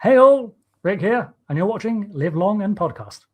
Hey all, Rick here, and you're watching Live Long and Podcast.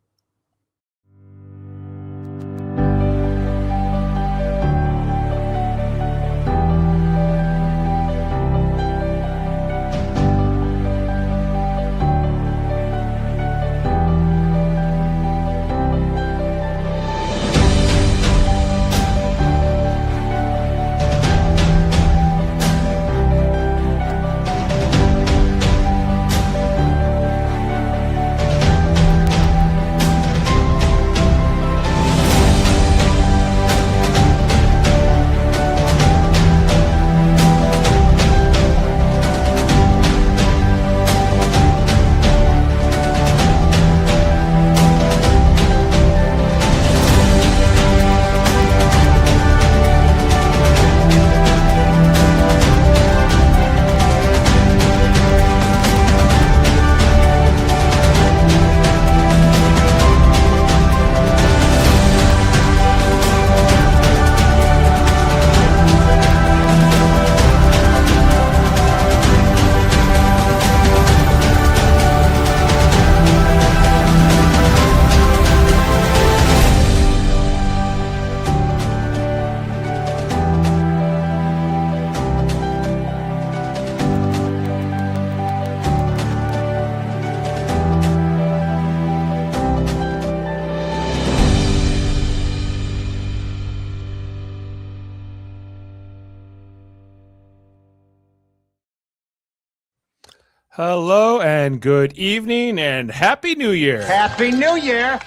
Hello and good evening and Happy New Year. Happy New Year.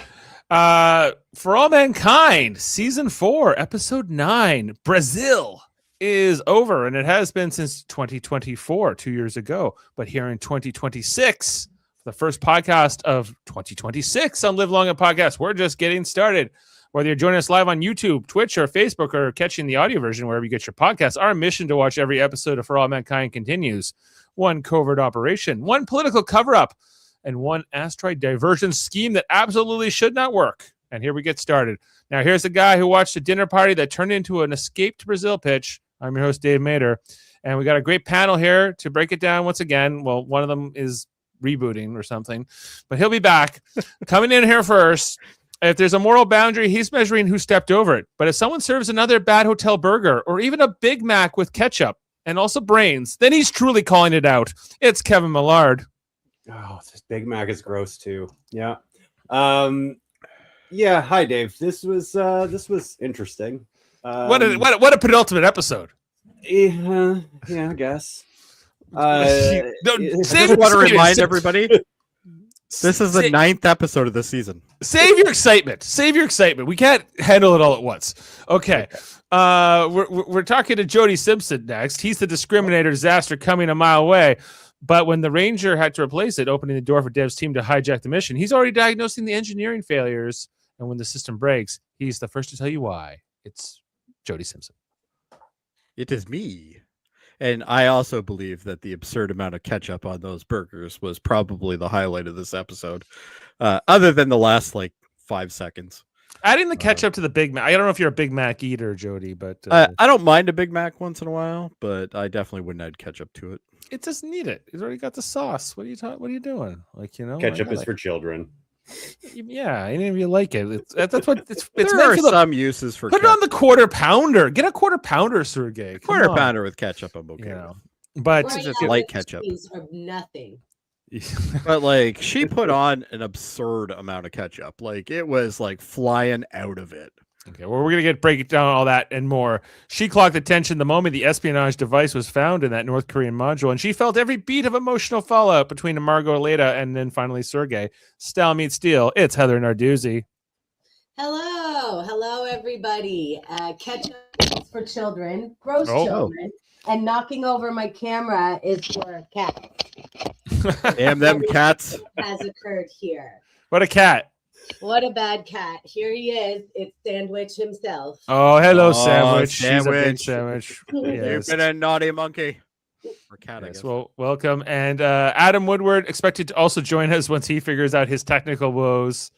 For All Mankind, Season 4, Episode 9, Brazil is over, and it has been since 2024, 2 years ago. But here in 2026, the first podcast of 2026 on Live Long and Podcast, we're just getting started. Whether you're joining us live on YouTube, Twitch, or Facebook, or catching the audio version wherever you get your podcasts, our mission to watch every episode of For All Mankind continues. One covert operation, one political cover-up, and one asteroid diversion scheme that absolutely should not work. And here we get started. Now, here's a guy who watched a dinner party that turned into an escaped Brazil pitch. I'm your host, Dave Mader. And we got a great panel here to break it down once again. Well, one of them is rebooting or something, but he'll be back. Coming in here first, if there's a moral boundary, he's measuring who stepped over it. But if someone serves another bad hotel burger or even a Big Mac with ketchup, and also brains, then he's truly calling it out. It's Kevin Millard. Oh, this Big Mac is gross too. Yeah. Yeah. Hi, Dave. This was interesting. What a penultimate episode. Yeah, I guess. I just want to remind everybody, this is the 9th episode of the season. Save your excitement. Save your excitement. We can't handle it all at once. Okay. We're talking to Jody Simpson next. He's the discriminator disaster coming a mile away. But when the Ranger had to replace it, opening the door for Dev's team to hijack the mission, he's already diagnosing the engineering failures. And when the system breaks, he's the first to tell you why. It's Jody Simpson. It is me. And I also believe that the absurd amount of ketchup on those burgers was probably the highlight of this episode, other than the last 5 seconds. Adding the ketchup to the Big Mac. I don't know if you're a Big Mac eater, Jody, but I don't mind a Big Mac once in a while, but I definitely wouldn't add ketchup to it. It doesn't need it. It's already got the sauce. What are you doing? Ketchup is for children. Yeah, any of you like it? That's what it's. There are some uses for. Put it on the quarter pounder. Get a quarter pounder, Sergei. Quarter pounder with ketchup, I'm okay. But right just light ketchup. Of nothing. But she put on an absurd amount of ketchup. It was flying out of it. Okay, well, we're gonna break down all that and more. She clocked attention the moment the espionage device was found in that North Korean module, and she felt every beat of emotional fallout between Margo, Leda, and then finally Sergei. Style meets steel. It's Heather Narduzzi. Hello, everybody. Ketchup is for children, gross children, and knocking over my camera is for cats. Damn them cats! Has occurred here. What a cat! What a bad cat. Here he is. It's Sandwich himself. Oh, hello, Sandwich. Sandwich. She's a big sandwich. Yes. You've been a naughty monkey. Or cat, I guess. Well, welcome. And Adam Woodward expected to also join us once he figures out his technical woes.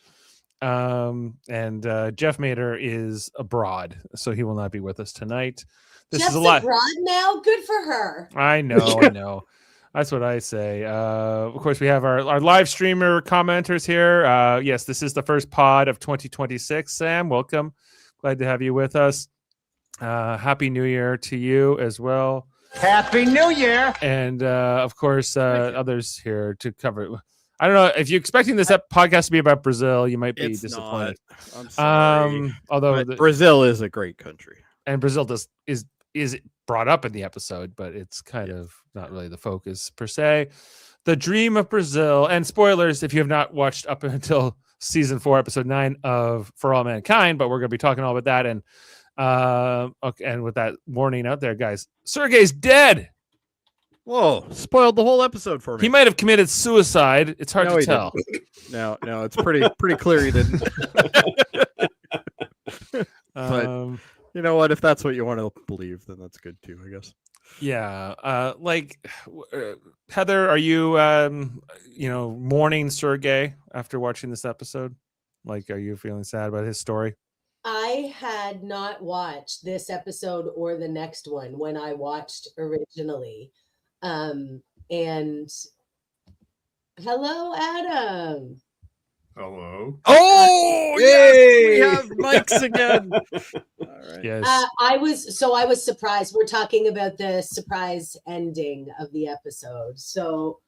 And Jeff Mader is abroad, so he will not be with us tonight. This Jeff's is a lot. abroad now? Good for her. I know. That's what I say. Of course, we have our live streamer commenters here. Yes, this is the first pod of 2026. Sam, welcome. Glad to have you with us. Happy New Year to you as well. Happy New Year! And of course, others here to cover it. I don't know if you're expecting this podcast to be about Brazil, you might be disappointed. Not. I'm sorry. Although Brazil is a great country, and Brazil is brought up in the episode, but it's kind of not really the focus per se. The dream of Brazil, and spoilers if you have not watched up until season 4, episode 9 of For All Mankind, but we're going to be talking all about that. And okay, and with that warning out there, guys, Sergei's dead. Whoa! Spoiled the whole episode for me. He might have committed suicide. It's hard to tell. No, it's pretty clear he didn't. But you know what? If that's what you want to believe, then that's good too, I guess. Yeah. Heather, are you mourning Sergei after watching this episode? Like, are you feeling sad about his story? I had not watched this episode or the next one when I watched originally. And hello, Adam. Hello. Oh, yes, we have mics again. All right. Yes. I was surprised. We're talking about the surprise ending of the episode. So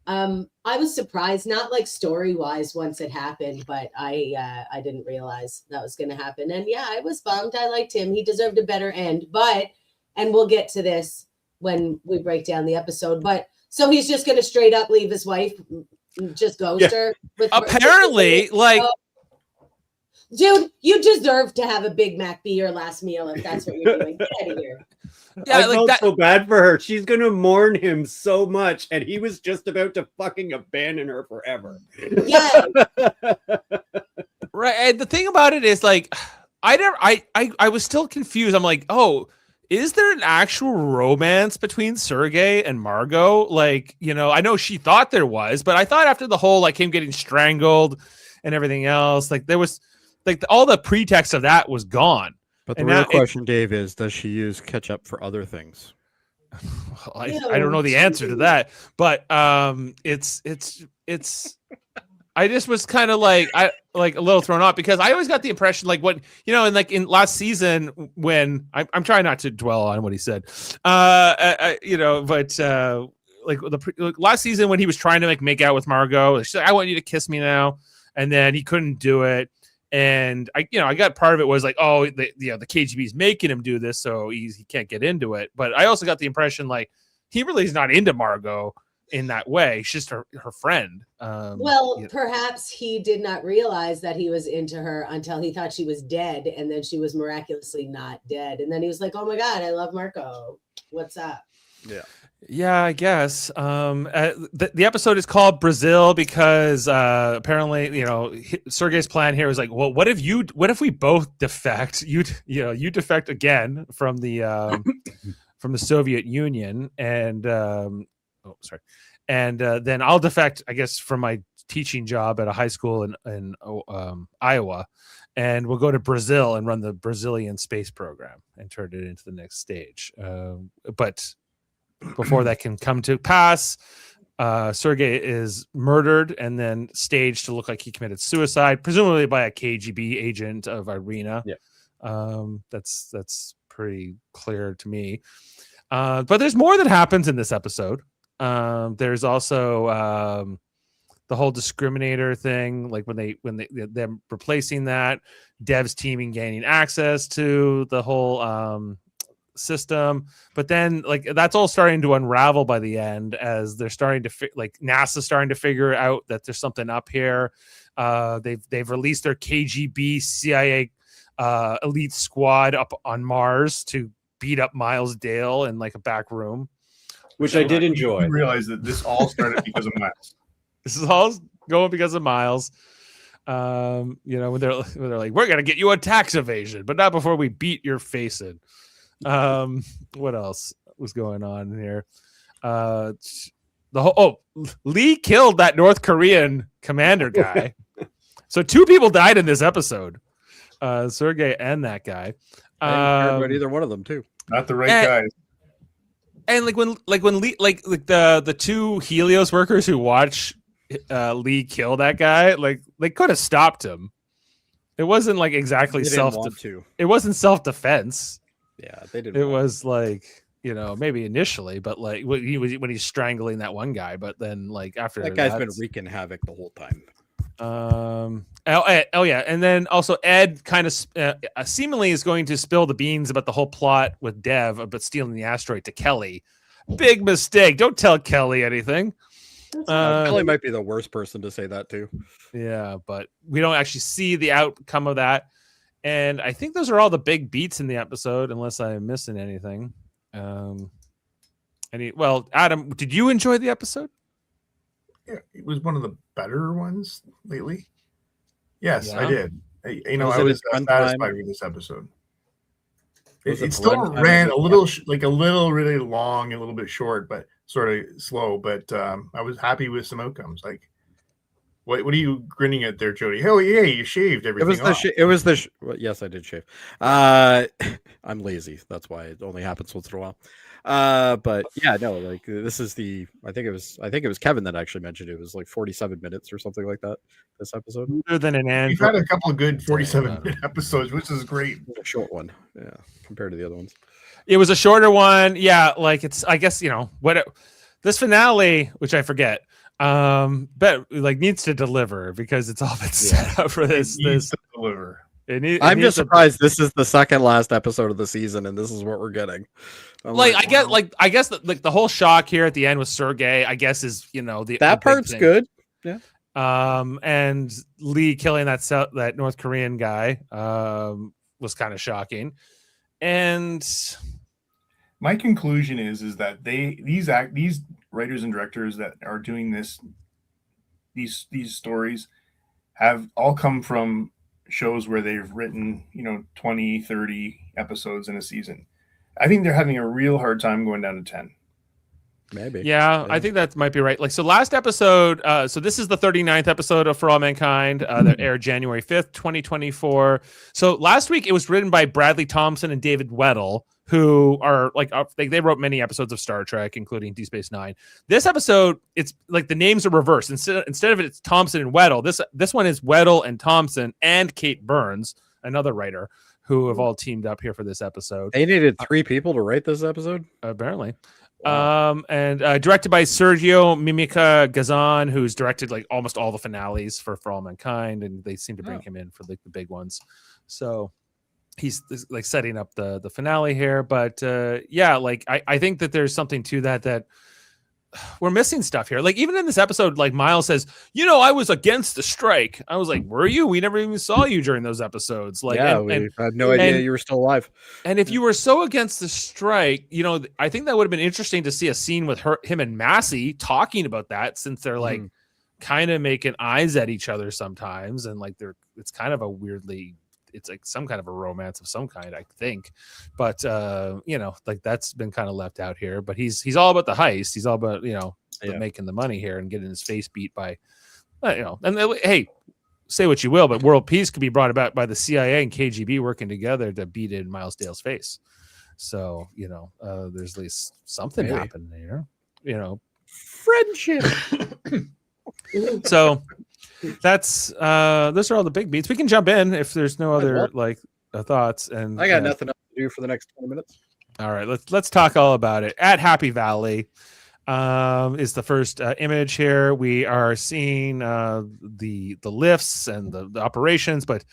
I was surprised, not like story-wise once it happened, but I didn't realize that was going to happen. And yeah, I was bummed. I liked him. He deserved a better end. And we'll get to this when we break down the episode. But so he's just going to straight up leave his wife, just ghost her. Apparently, dude, you deserve to have a Big Mac be your last meal if that's what you're doing. Get out of here. Yeah, I felt so bad for her. She's gonna mourn him so much, and he was just about to fucking abandon her forever. Yeah. Right. And the thing about it is, like, I was still confused. I'm like, oh, is there an actual romance between Sergei and Margo? Like, I know she thought there was, but I thought after the whole, like, him getting strangled and everything else, like, there was, like, all the pretext of that was gone. But the real question, Dave, is does she use ketchup for other things? Well, I don't know the answer to that, but it's I just was kind of like a little thrown off because I always got the impression like what and like in last season when I'm trying not to dwell on what he said, but last season when he was trying to make out with Margo, she's like, I want you to kiss me now, and then he couldn't do it. And I got part of it was like, oh, the KGB is making him do this, so he can't get into it. But I also got the impression like he really is not into Margo in that way. She's just her friend. Perhaps he did not realize that he was into her until he thought she was dead, and then she was miraculously not dead. And then he was like, oh my God, I love Margo. What's up? Yeah, I guess. The episode is called Brazil because apparently, Sergei's plan here was like, well, what if we both defect? You defect again from the Soviet Union, and then I'll defect, I guess, from my teaching job at a high school in Iowa, and we'll go to Brazil and run the Brazilian space program and turn it into the next stage. But before that can come to pass, Sergei is murdered and then staged to look like he committed suicide, presumably by a KGB agent of Irina. Yeah, that's pretty clear to me. But there's more that happens in this episode. There's also the whole discriminator thing, like when them replacing that, Dev's teaming gaining access to the whole system, but then like that's all starting to unravel by the end as they're starting to NASA's starting to figure out that there's something up here. They've released their KGB CIA elite squad up on Mars to beat up Miles Dale in like a back room, which I did enjoy. I realized that this all started because of Miles. This is all going because of Miles. When they're like, we're gonna get you a tax evasion, but not before we beat your face in. What else was going on here? Lee killed that North Korean commander guy. So 2 people died in this episode, Sergei and that guy. I didn't care about either one of them too. Not the right guys. And like when Lee, like the two Helios workers who watch Lee kill that guy, like they could have stopped him. It wasn't like exactly They didn't want to. It wasn't self-defense. Yeah, they didn't. It was like, you know, maybe initially, but like when he's strangling that one guy, but then like after That guy's been wreaking havoc the whole time. Oh yeah, and then also Ed kind of seemingly is going to spill the beans about the whole plot with Dev about stealing the asteroid to Kelly. Big mistake. Don't tell Kelly anything. Kelly might be the worst person to say that to. Yeah, but we don't actually see the outcome of that. And I think those are all the big beats in the episode, unless I'm missing anything. Well, Adam, did you enjoy the episode? Yeah, it was one of the better ones lately. Yes, Yeah. I did. I was satisfied with this episode. It still ran a little really long, a little bit short, but sort of slow. But I was happy with some outcomes. Like, what are you grinning at there, Jody? Hell yeah, you shaved everything. Well, yes, I did shave. I'm lazy. That's why it only happens once in a while. But yeah, no, like this is I think it was Kevin that actually mentioned it was like 47 minutes or something like that. This episode. Other than an Android. We've had a couple of good 47-minute episodes, which is great. A short one, yeah, compared to the other ones. It was a shorter one, yeah. Like it's, I guess this finale, which I forget, but like needs to deliver because it's all been set up for this. To deliver. I'm just surprised this is the second last episode of the season, and this is what we're getting. I guess the whole shock here at the end with Sergei, I guess is that part's good. Yeah. And Lee killing that North Korean guy was kind of shocking. And my conclusion is that these writers and directors that are doing these stories have all come from shows where they've written 20, 30 episodes in a season. I think they're having a real hard time going down to 10. Maybe. Yeah, I think that might be right. Like, so last episode, so this is the 39th episode of For All Mankind that aired January 5th, 2024. So last week it was written by Bradley Thompson and David Weddle, who are they wrote many episodes of Star Trek, including Deep Space Nine. This episode, it's like the names are reversed. Instead of it's Thompson and Weddle, this one is Weddle and Thompson and Kate Burns, another writer, who have all teamed up here for this episode. They needed 3 people to write this episode? Apparently. Wow. And directed by Sergio Mimica Gazan, who's directed like almost all the finales for All Mankind, and they seem to bring him in for like the big ones. So he's like setting up the finale here. But I think that there's something to that we're missing stuff here. Like even in this episode, like Miles says, I was against the strike. I was like, were you? We never even saw you during those episodes. Like, we had no idea you were still alive. And if you were so against the strike, I think that would have been interesting to see a scene with him and Massey talking about that, since they're like kind of making eyes at each other sometimes, and like it's kind of it's like some kind of a romance of some kind, I think. But like that's been kind of left out here. But he's all about the heist. He's all about making the money here and getting his face beat by and hey, say what you will, but world peace could be brought about by the CIA and KGB working together to beat in Miles Dale's face. So there's at least something happening there. Friendship. So that's those are all the big beats. We can jump in if there's no other thoughts. And I got nothing else to do for the next 20 minutes. All right, let's talk all about it. At Happy Valley is the first image here. We are seeing the lifts and the operations, but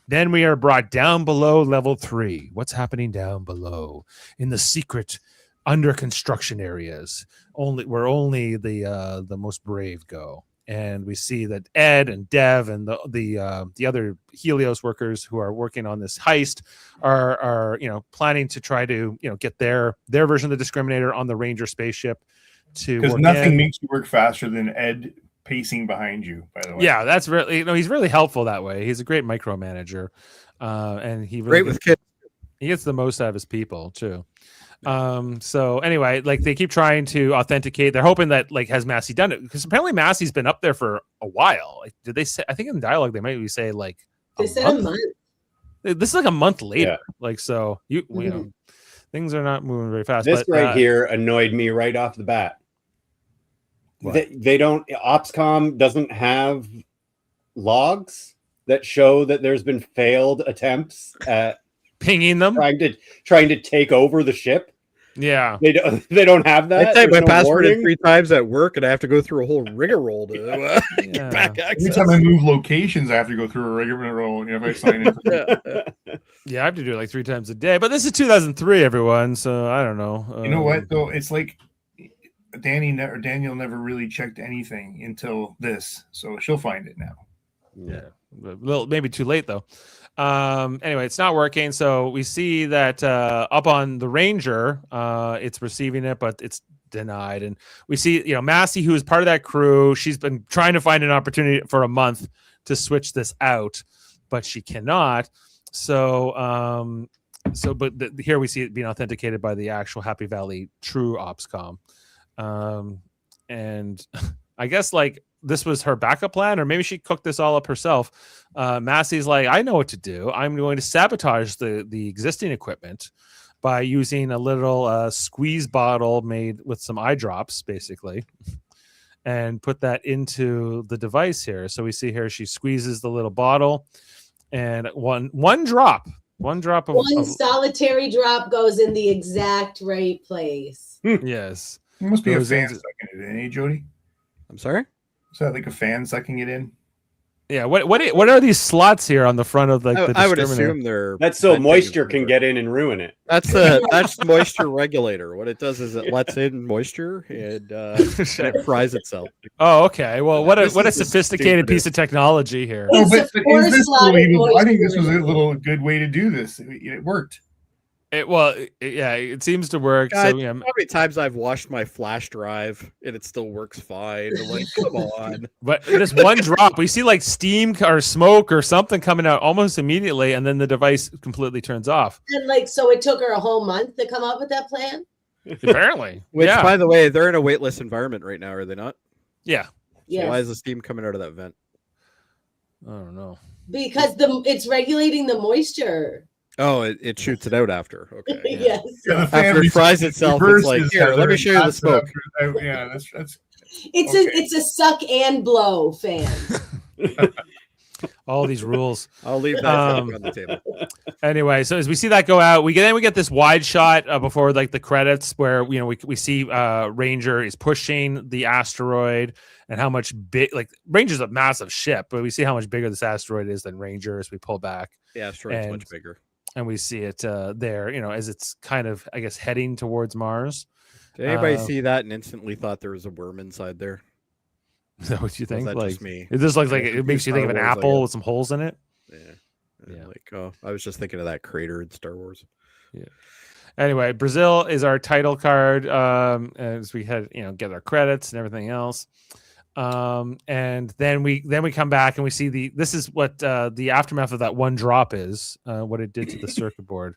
then we are brought down below level 3. What's happening down below in the secret under construction areas? Where only the most brave go. And we see that Ed and Dev and the other Helios workers who are working on this heist are planning to try to get their version of the Discriminator on the Ranger spaceship. Because nothing makes you work faster than Ed pacing behind you. By the way, yeah, that's really he's really helpful that way. He's a great micromanager, and he really great with kids. He gets the most out of his people too. So anyway, like they keep trying to authenticate. They're hoping that has Massey done it, because apparently Massey's been up there for a while. Like, did they say? I think in the dialogue they might say they said a month. This is like a month later. Yeah. Like, so you know, things are not moving very fast. This but, right here annoyed me right off the bat. They don't. Opscom doesn't have logs that show that there's been failed attempts at pinging them, trying to take over the ship. Yeah, they don't have that. I type my password in 3 times at work, and I have to go through a whole rigmarole to get back access. Every time I move locations, I have to go through a rigmarole. If I sign in, yeah, I have to do it like 3 times a day. But this is 2003, everyone. So I don't know. You know what though? It's like Daniel never really checked anything until this, so she'll find it now. Yeah, a little maybe too late though. Anyway, it's not working. So we see that up on the Ranger, it's receiving it, but it's denied. And we see, Massey, who is part of that crew, she's been trying to find an opportunity for a month to switch this out, but she cannot. So, here we see it being authenticated by the actual Happy Valley True Opscom. And I guess this was her backup plan, or maybe she cooked this all up herself. Massey's like, I know what to do. I'm going to sabotage the existing equipment by using a little squeeze bottle made with some eye drops, basically, and put that into the device here. So we see here she squeezes the little bottle, and one drop of solitary drop goes in the exact right place. Yes, it must be a fan sucking it in, eh, Jody? I'm sorry. Is that like a fan sucking it in? Yeah. What are these slots here on the front of the discriminator? I would assume that's so moisture can get in and ruin it. That's the moisture regulator. What it does is it lets in moisture and it fries itself. Oh, okay. Well, what a sophisticated piece of technology here. No, but is this believable? I think this was a little good way to do this. It worked. It seems to work. God, so yeah. How many times I've washed my flash drive and it still works fine? I'm like, come on. But this one drop, we see steam or smoke or something coming out almost immediately, and then the device completely turns off. And so it took her a whole month to come up with that plan? Apparently. Which, by the way, they're in a weightless environment right now, are they not? Yeah. Yeah. So why is the steam coming out of that vent? I don't know. Because it's regulating the moisture. Oh, it shoots it out after. Okay. Yeah. Yes. Yeah, after it fries itself, it's like, here, let me show you the smoke. Yeah, that's. It's a suck and blow fan. All these rules. I'll leave that on the table. Anyway, so as we see that go out, we get this wide shot before the credits where we see Ranger is pushing the asteroid and how much big Ranger's a massive ship, but we see how much bigger this asteroid is than Ranger as we pull back. The asteroid's much bigger. And we see it there, as it's kind of, I guess, heading towards Mars. Did anybody see that and instantly thought there was a worm inside there? Is that what you think? That just me? It just looks like it makes you think of an apple with some holes in it. Yeah. I was just thinking of that crater in Star Wars. Yeah. Anyway, Brazil is our title card as we had, get our credits and everything else. And then we come back and we see this is what the aftermath of that one drop is, what it did to the circuit board.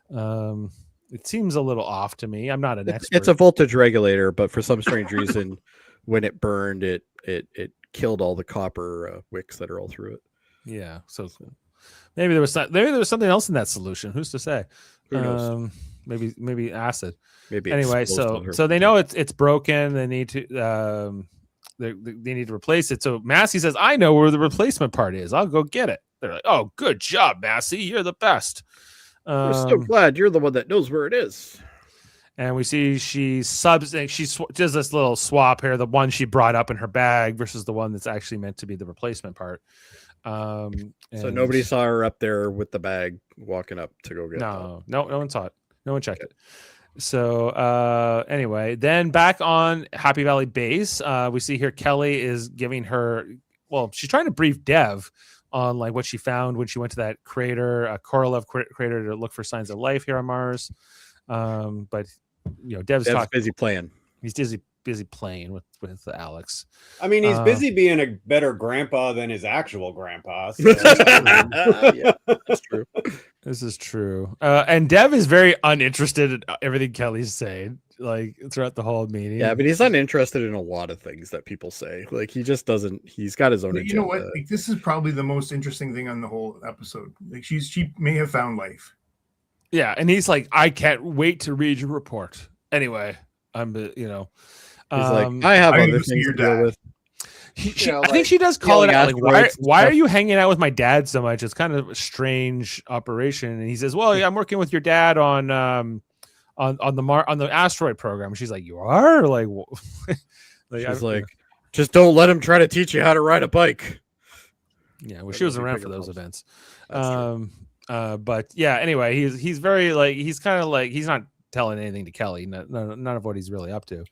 It seems a little off to me. I'm not an expert. It's a voltage regulator, but for some strange reason, when it burned, it killed all the copper wicks that are all through it. Yeah, so maybe there was something else in that solution. Who's to say? Who knows? Maybe acid. Maybe anyway. So they know it's broken. They need to they need to replace it. So Massey says, "I know where the replacement part is. I'll go get it." They're like, "Oh, good job, Massey. You're the best." We're so glad you're the one that knows where it is. And we see she does this little swap here, the one she brought up in her bag versus the one that's actually meant to be the replacement part. So nobody saw her up there with the bag walking up to go get it. No one saw it. No one checked it. So anyway, then back on Happy Valley base, we see here Kelly is giving her, she's trying to brief Dev on what she found when she went to that crater, a Korolev crater, to look for signs of life here on Mars. But Dev's busy playing. He's busy playing with Alex. I mean, he's busy being a better grandpa than his actual grandpa. So. Yeah, that's true. This is true. And Dev is very uninterested in everything Kelly's saying, throughout the whole meeting. Yeah, but he's uninterested in a lot of things that people say. He just doesn't. He's got his own agenda. You know what? This is probably the most interesting thing on the whole episode. She may have found life. Yeah, and he's like, I can't wait to read your report. Anyway, I'm He's like, I have I other need to see things your to deal dad. with. I think she does call it stealing out. Like, asteroids and why are stuff. you hanging out with my dad so much? It's kind of a strange operation. And he says, well, yeah, I'm working with your dad on the asteroid program. And she's like, you are? Like, She's like, just don't let him try to teach you how to ride a bike. yeah, well, That she was would be around bigger for those problems. events. That's true. But yeah, anyway, he's very like, he's kind of like, he's not telling anything to Kelly. None of what he's really up to.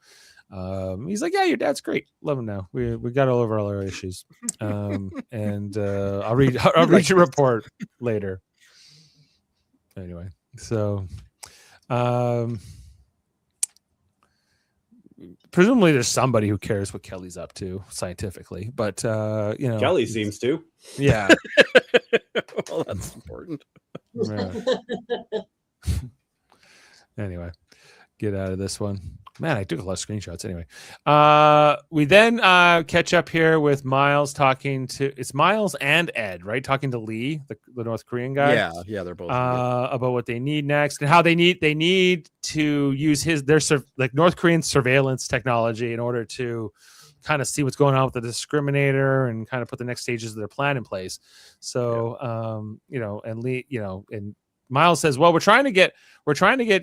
He's like, yeah, your dad's great. Love him now. We got all over all our issues. And I'll read your report later. Anyway, so presumably there's somebody who cares what Kelly's up to scientifically, but Kelly seems to. yeah. Well, that's important. Yeah. Anyway, get out of this one. Man, I took a lot of screenshots. Anyway, we then catch up here with Miles it's Miles and Ed, right? Talking to Lee, the North Korean guy. Yeah, they're both. About what they need next and how they need to use their North Korean surveillance technology in order to kind of see what's going on with the discriminator and kind of put the next stages of their plan in place. So, and Lee, and Miles says, well, we're trying to get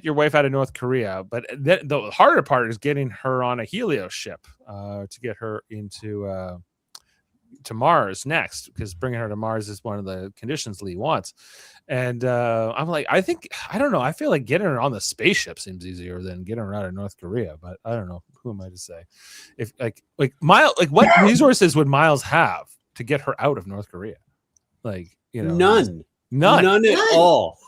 your wife out of North Korea, but the harder part is getting her on a Helios ship to get her into to Mars next, because bringing her to Mars is one of the conditions Lee wants. And I'm like, I don't know. I feel like getting her on the spaceship seems easier than getting her out of North Korea, but I don't know. Who am I to say? If like Miles, like what resources would Miles have to get her out of North Korea? Like, None at all.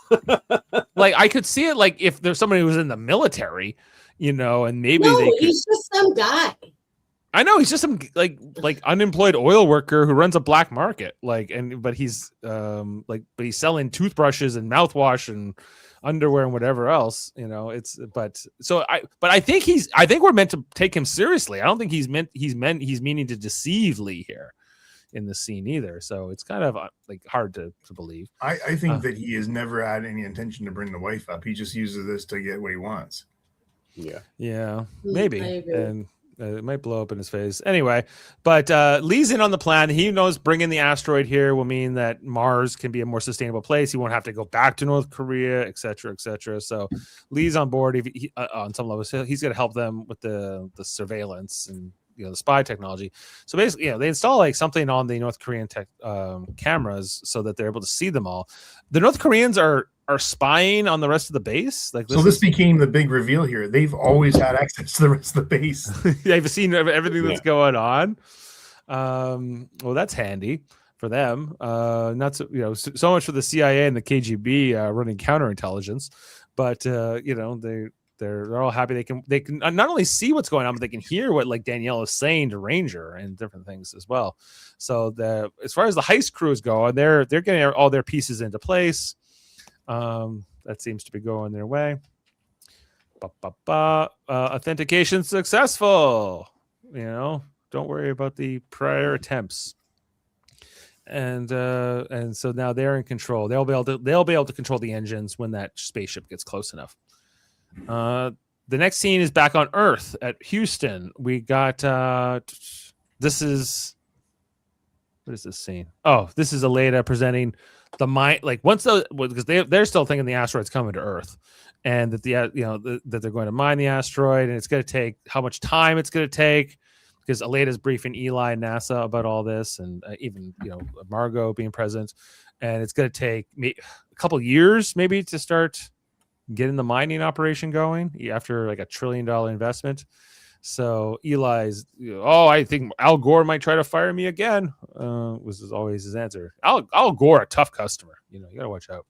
Like I could see it like if there's somebody who was in the military, and maybe he's just some guy. I know he's just some like unemployed oil worker who runs a black market. But he's he's selling toothbrushes and mouthwash and underwear and whatever else. I think we're meant to take him seriously. I don't think he's meaning to deceive Lee here in the scene either. So it's kind of hard to believe. I think that he has never had any intention to bring the wife up. He just uses this to get what he wants. Yeah, maybe. And it might blow up in his face. Anyway, but Lee's in on the plan. He knows bringing the asteroid here will mean that Mars can be a more sustainable place. He won't have to go back to North Korea, et cetera, et cetera. So Lee's on board on some levels. He's going to help them with the surveillance and the spy technology. So basically, they install something on the North Korean cameras so that they're able to see them all. The North Koreans are spying on the rest of the base. This became the big reveal here. They've always had access to the rest of the base. They've seen everything that's going on. Well, that's handy for them. Not so much for the CIA and the KGB running counterintelligence, but they're all happy they can not only see what's going on, but they can hear what Danielle is saying to Ranger and different things as well. So as far as the heist crews go, they're getting all their pieces into place. That seems to be going their way. Authentication successful. Don't worry about the prior attempts. And so now they're in control. They'll be able to control the engines when that spaceship gets close enough. The next scene is back on Earth at Houston. We got this is what is this scene? Oh, this is Aleda presenting the mine. Because they're still thinking the asteroid's coming to Earth, and that that they're going to mine the asteroid, and it's going to take how much time it's going to take. Because Aleda's briefing Eli and NASA about all this, and even Margo being present, and it's going to take a couple years maybe to start getting the mining operation going after a $1 trillion investment. So Eli's, I think Al Gore might try to fire me again. Was always his answer. Al Gore, a tough customer. You gotta watch out.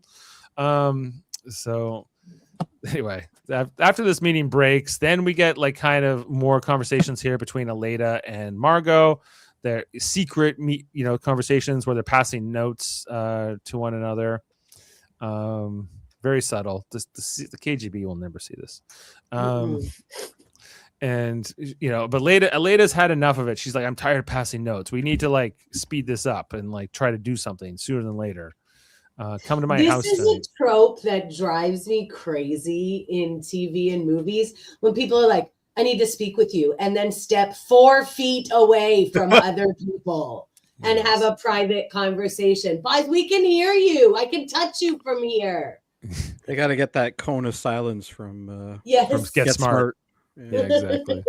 So anyway, after this meeting breaks, then we get kind of more conversations here between Aleda and Margo. They're secret conversations where they're passing notes to one another. Very subtle. The KGB will never see this. And but Aleda's had enough of it. She's like, I'm tired of passing notes. We need to speed this up and try to do something sooner than later. Come to my This house is tonight. a trope that drives me crazy in TV and movies when people are like, I need to speak with you, and then step 4 feet away from other people and have a private conversation. But we can hear you. I can touch you from here. They got to get that cone of silence from Yes. From Get Smart. Yeah. Yeah, exactly.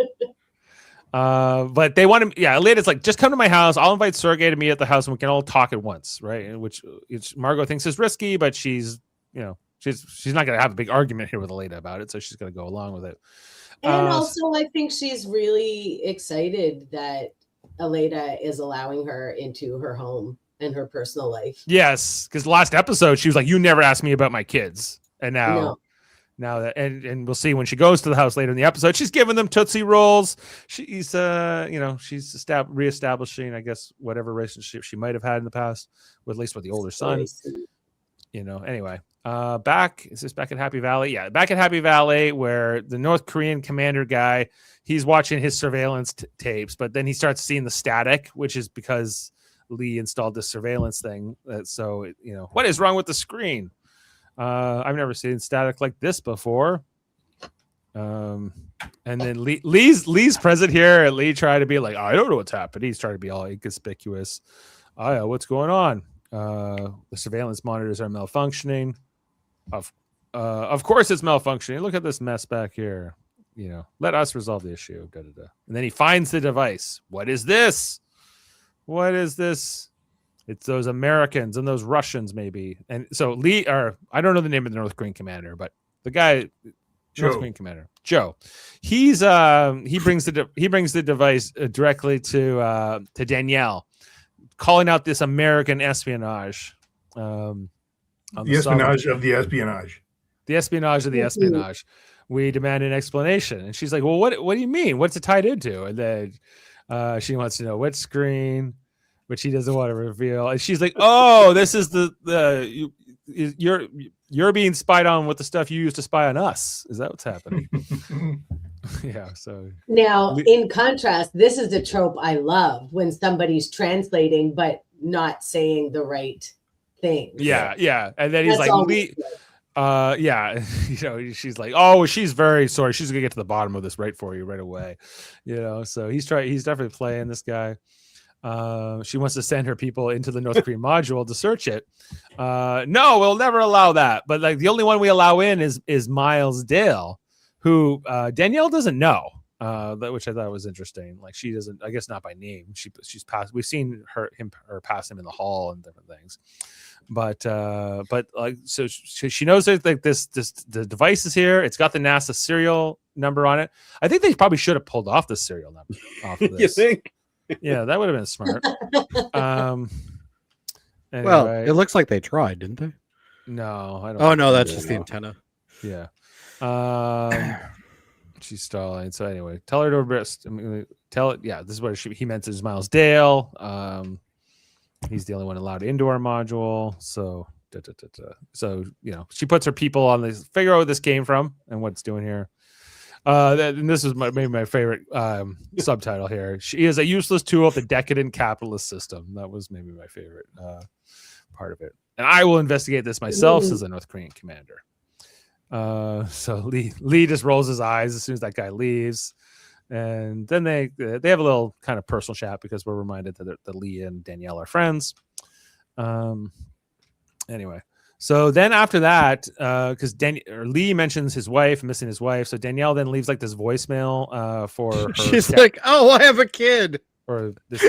But they want to, Aleda's like, just come to my house. I'll invite Sergei to meet at the house and we can all talk at once, right? And which Margo thinks is risky, but she's not going to have a big argument here with Aleda about it, so she's going to go along with it. And also, I think she's really excited that Aleda is allowing her into her home and her personal life. Yes, because last episode she was like, "You never asked me about my kids," and now that and we'll see when she goes to the house later in the episode, she's giving them Tootsie Rolls. She's she's reestablishing, I guess, whatever relationship she might have had in the past, with at least with the older son. Anyway, back at Happy Valley? Yeah, back at Happy Valley, where the North Korean commander guy, he's watching his surveillance tapes, but then he starts seeing the static, which is because Lee installed this surveillance thing. So what is wrong with the screen? I've never seen static like this before. And then Lee's present here, and Lee tried to be like, I don't know what's happening. He's trying to be all inconspicuous. Oh yeah, what's going on? The surveillance monitors are malfunctioning. Of course it's malfunctioning. Look at this mess back here. Let us resolve the issue. Da, da, da. And then he finds the device. What is this? What is this? It's those Americans and those Russians, maybe. And so Lee, or I don't know the name of the North Korean commander, but the guy, North Korean commander, Joe, he brings the device directly to Danielle, calling out this American espionage. The espionage of the espionage. The espionage of the espionage. We demand an explanation. And she's like, well, what do you mean? What's it tied into? And then she wants to know what screen, but she doesn't want to reveal. And she's like, oh, this is you're being spied on with the stuff you used to spy on us. Is that what's happening? Yeah. So now, in contrast, this is a trope I love when somebody's translating but not saying the right thing. Yeah. And then he's like, Lee, she's like, oh, she's very sorry. She's gonna get to the bottom of this right for you right away. So he's definitely playing this guy. She wants to send her people into the North Korean module to search it. No, we'll never allow that. But like the only one we allow in is Miles Dale, who Danielle doesn't know, which I thought was interesting. Like she doesn't, I guess not by name. She's passed. We've seen her pass him in the hall and different things. But like so she knows that like this the device is here. It's got the NASA serial number on it. I think they probably should have pulled off the serial number off of this. You think? Yeah, that would have been smart. Anyway. Well, it looks like they tried, didn't they? No, I don't. Oh no, that's just the antenna. Yeah. She's stalling. So anyway, tell her to rest. Tell it. Yeah, this is what he meant is Miles Dale. He's the only one allowed into our module. So, so she puts her people on this. Figure out where this came from and what it's doing here. And this is maybe my favorite subtitle here. She is a useless tool of the decadent capitalist system. That was maybe my favorite part of it. And I will investigate this myself, says the North Korean commander. So Lee just rolls his eyes as soon as that guy leaves. And then they have a little kind of personal chat because we're reminded that Lee and Danielle are friends. Anyway. So then after that, because Lee mentions his wife, missing his wife. So Danielle then leaves like this voicemail for her. She's like, "Oh, I have a kid." Or this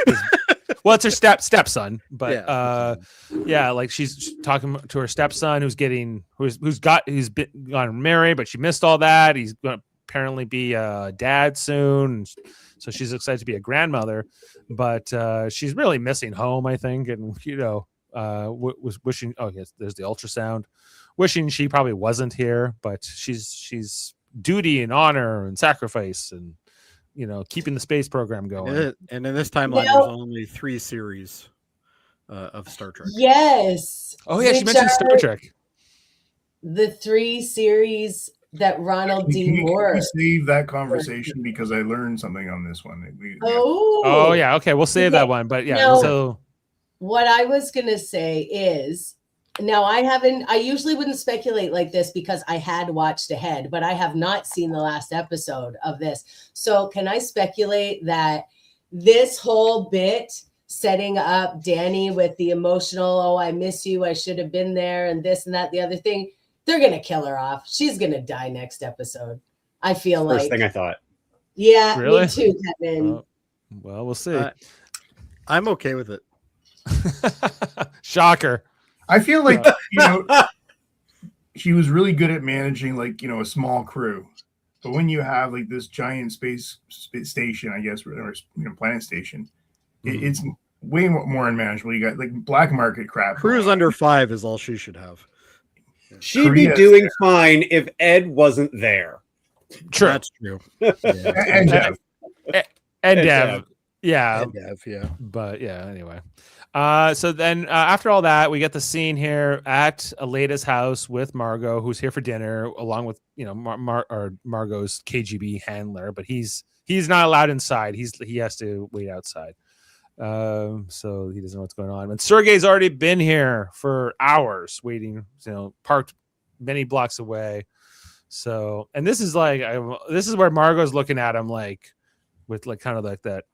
well, it's her stepson, but like she's talking to her stepson who's been gone married, but she missed all that. He's going to apparently be a dad soon, so she's excited to be a grandmother, but she's really missing home, I think, and was wishing. Oh yes, there's the ultrasound. Wishing she probably wasn't here, but she's duty and honor and sacrifice and keeping the space program going. And in this timeline, there's only 3 series of Star Trek. Yes. Oh yeah, she mentioned Star Trek. The 3 series that Ronald D. Moore. Save that conversation because I learned something on this one. Oh yeah. Okay, we'll save that one. But yeah, no. so. What I was going to say is Now I usually wouldn't speculate like this because I had watched ahead, but I have not seen the last episode of this. So can I speculate that this whole bit setting up Danny with the emotional, oh, I miss you, I should have been there, and this and that, the other thing, they're going to kill her off. She's going to die next episode. I feel First like. thing I thought. Yeah, Really? me too, Kevin. Well, we'll see. I'm okay with it. Shocker. I feel like he was really good at managing a small crew, but when you have like this giant space station, I guess, or planet station, it's way more unmanageable. You got like black market crap. Crew's under 5 is all she should have. She'd Korea's be doing fine if Ed wasn't there. True. That's true. and Jeff. And And Dev. Yeah. And Dev, yeah. But yeah, anyway. So then after all that, we get the scene here at Aleda's house with Margo, who's here for dinner, along with Margo's KGB handler, but he's not allowed inside. He has to wait outside. So he doesn't know what's going on. And Sergei's already been here for hours waiting, parked many blocks away. So, and this is where Margo's looking at him like with like kind of like that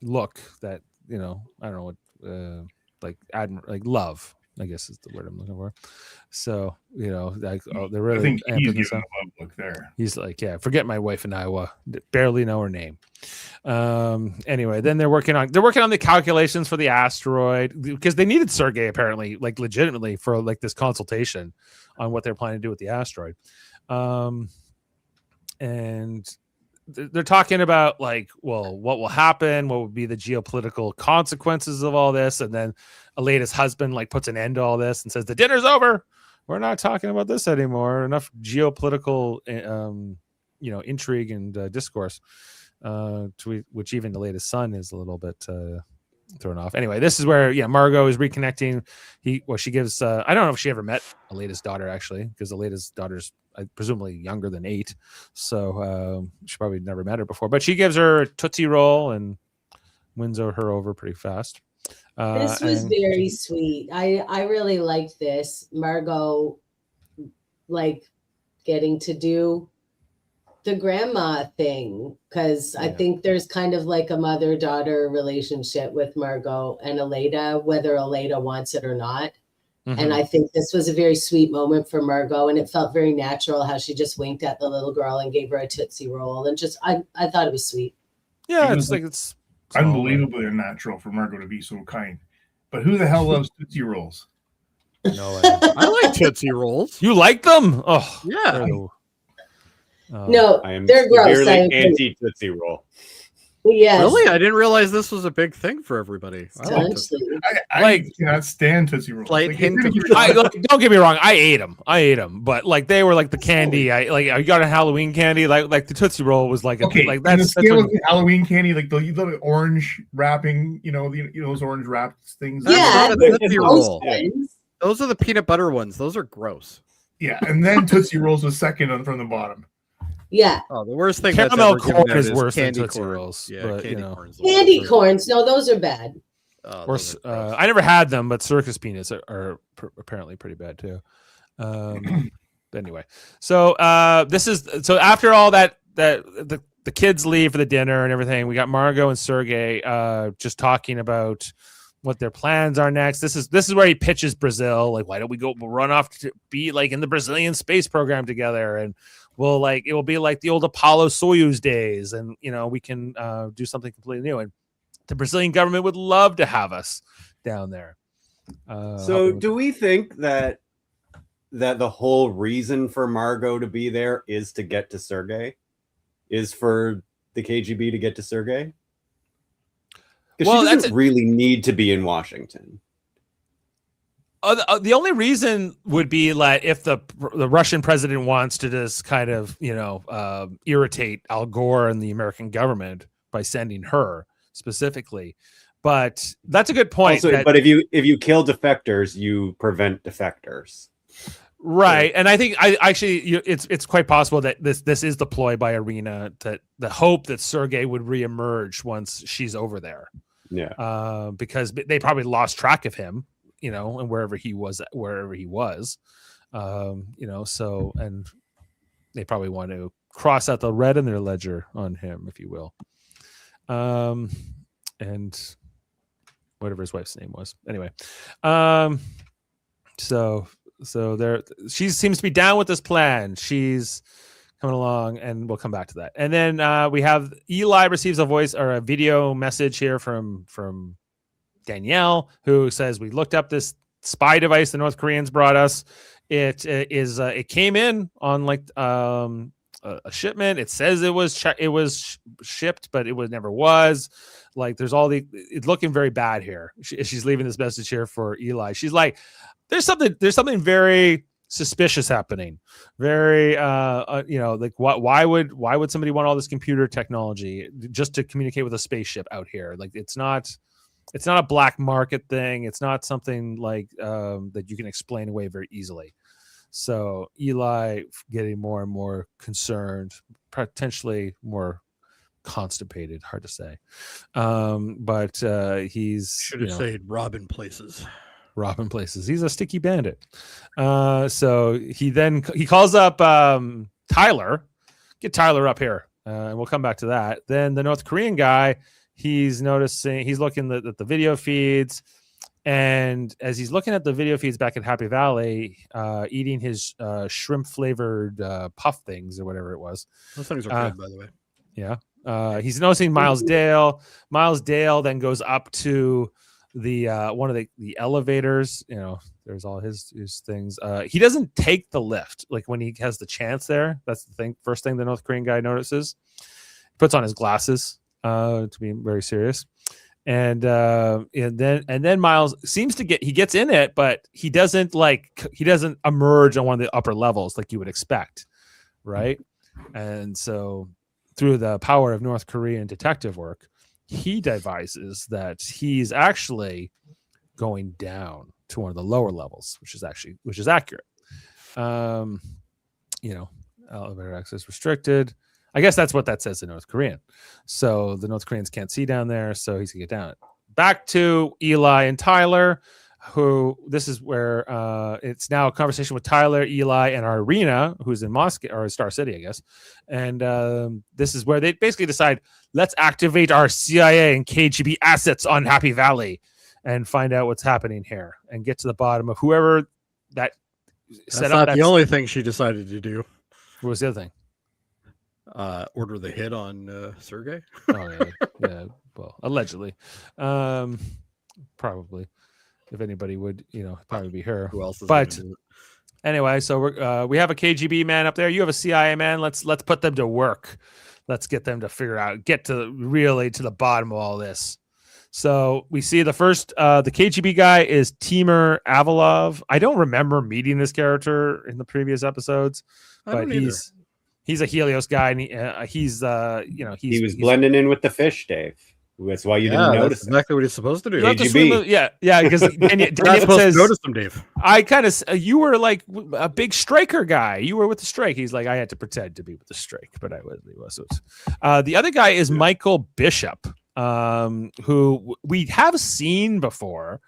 look that, I don't know what, like love, I guess is the word I'm looking for. So, they're really. I think he's amping giving this a up. love look there. He's like, yeah, forget my wife in Iowa. Barely know her name. Anyway, then they're working on the calculations for the asteroid because they needed Sergei apparently, like legitimately for like this consultation on what they're planning to do with the asteroid. And they're talking about like, well, what will happen? What would be the geopolitical consequences of all this? And then Aleda's husband like puts an end to all this and says, the dinner's over. We're not talking about this anymore. Enough geopolitical, intrigue and discourse, which even Aleda's son is a little bit thrown off. Anyway, this is where Margo is reconnecting. She gives. I don't know if she ever met Aleda's daughter actually, because Aleda's daughter's presumably younger than 8, so she probably never met her before. But she gives her a Tootsie Roll and wins her over pretty fast. This was very sweet. I really liked this. Margo, like, getting to do the grandma thing, because I think there's kind of like a mother-daughter relationship with Margo and Aleda, whether Aleda wants it or not. Mm-hmm. And I think this was a very sweet moment for Margo, and it felt very natural how she just winked at the little girl and gave her a Tootsie Roll, and just I thought it was sweet. Yeah, it's unbelievably unnatural for Margo to be so kind. But who the hell loves Tootsie Rolls? No, I like Tootsie Rolls. You like them? Oh, yeah. No, I am they're gross. severely anti Tootsie Roll. Yes. Really? I didn't realize this was a big thing for everybody. I cannot stand Tootsie Rolls. Slight hint of don't get me wrong. I ate them, but like they were like the candy. I got a Halloween candy. Like the Tootsie Roll was like okay. That's the scale of Halloween candy, like the orange wrapping. Those orange wrapped things. Yeah, Tootsie Roll. Those are the peanut butter ones. Those are gross. Yeah, and then Tootsie Rolls was second from the bottom. Yeah. Oh, the worst thing. Caramel corn is worse than candy Tootsie corn. Rolls. Yeah, but, candy corns. Candy corns. No, those are bad. I never had them, but circus peanuts are apparently pretty bad too. Anyway, so after all that the kids leave for the dinner and everything, we got Margo and Sergei just talking about what their plans are next. This is where he pitches Brazil. Like, why don't we'll run off to be like in the Brazilian space program together, and it will be like the old Apollo Soyuz days, and we can do something completely new. And the Brazilian government would love to have us down there. So do we think that the whole reason for Margo to be there is to get to Sergei? Is for the KGB to get to Sergei? Because she doesn't really need to be in Washington. The only reason would be like if the Russian president wants to just kind of irritate Al Gore and the American government by sending her specifically. But that's a good point. Also, but if you kill defectors, you prevent defectors. Right, and I think it's quite possible that this is the ploy by Irina, that the hope that Sergei would reemerge once she's over there. Yeah, because they probably lost track of him and wherever he was, so, and they probably want to cross out the red in their ledger on him, if you will. And whatever his wife's name was. Anyway. So there, she seems to be down with this plan. She's coming along, and we'll come back to that. And then we have Eli receives a voice or a video message here from Danielle, who says, we looked up this spy device the North Koreans brought us. It came in on like a shipment. It says it was shipped, but it never was. Like, there's it's looking very bad here. She's leaving this message here for Eli. She's like, there's something very suspicious happening. Very like, why would somebody want all this computer technology just to communicate with a spaceship out here? Like, it's not a black market thing. It's not something like that you can explain away very easily. So Eli getting more and more concerned, potentially more constipated, hard to say. But he's should have said robbing places. He's a sticky bandit. So he calls up Tyler. Get Tyler up here, and we'll come back to that. Then the North Korean guy, he's looking at the video feeds, and as he's looking at the video feeds back at Happy Valley, eating his shrimp flavored puff things or whatever it was. Those things are good, by the way. Yeah. He's noticing Miles Dale. Miles Dale then goes up to the one of the elevators. There's all his things. He doesn't take the lift like when he has the chance there. That's the thing. First thing the North Korean guy notices. Puts on his glasses to be very serious. And then Miles seems to gets in it, but he doesn't emerge on one of the upper levels like you would expect, right? And so through the power of North Korean detective work, he devises that he's actually going down to one of the lower levels, which is accurate. Elevator access restricted. I guess that's what that says in North Korean. So the North Koreans can't see down there, so he's gonna get down. Back to Eli and Tyler, who this is where it's now a conversation with Tyler, Eli, and Irina, who's in Moscow or Star City, I guess. And this is where they basically decide, let's activate our CIA and KGB assets on Happy Valley and find out what's happening here and get to the bottom of whoever that set up. That's not the only thing she decided to do. What was the other thing? Order the hit on Sergei. Oh yeah. Well, allegedly, probably. If anybody would, probably be her. Who else is but gonna do it? Anyway, so we have a KGB man up there. You have a CIA man. Let's put them to work. Let's get them to figure out, get to the bottom of all this. So we see the first, the KGB guy is Timur Avalov. I don't remember meeting this character in the previous episodes, but he's a Helios guy, and he was blending in with the fish, Dave. That's why you didn't notice. That's exactly what he's supposed to do. Yeah, because Daniel says, notice him, Dave. I kind of, you were like a big striker guy. You were with the strike. He's like, I had to pretend to be with the strike, but I was. The other guy is Michael Bishop, who we have seen before.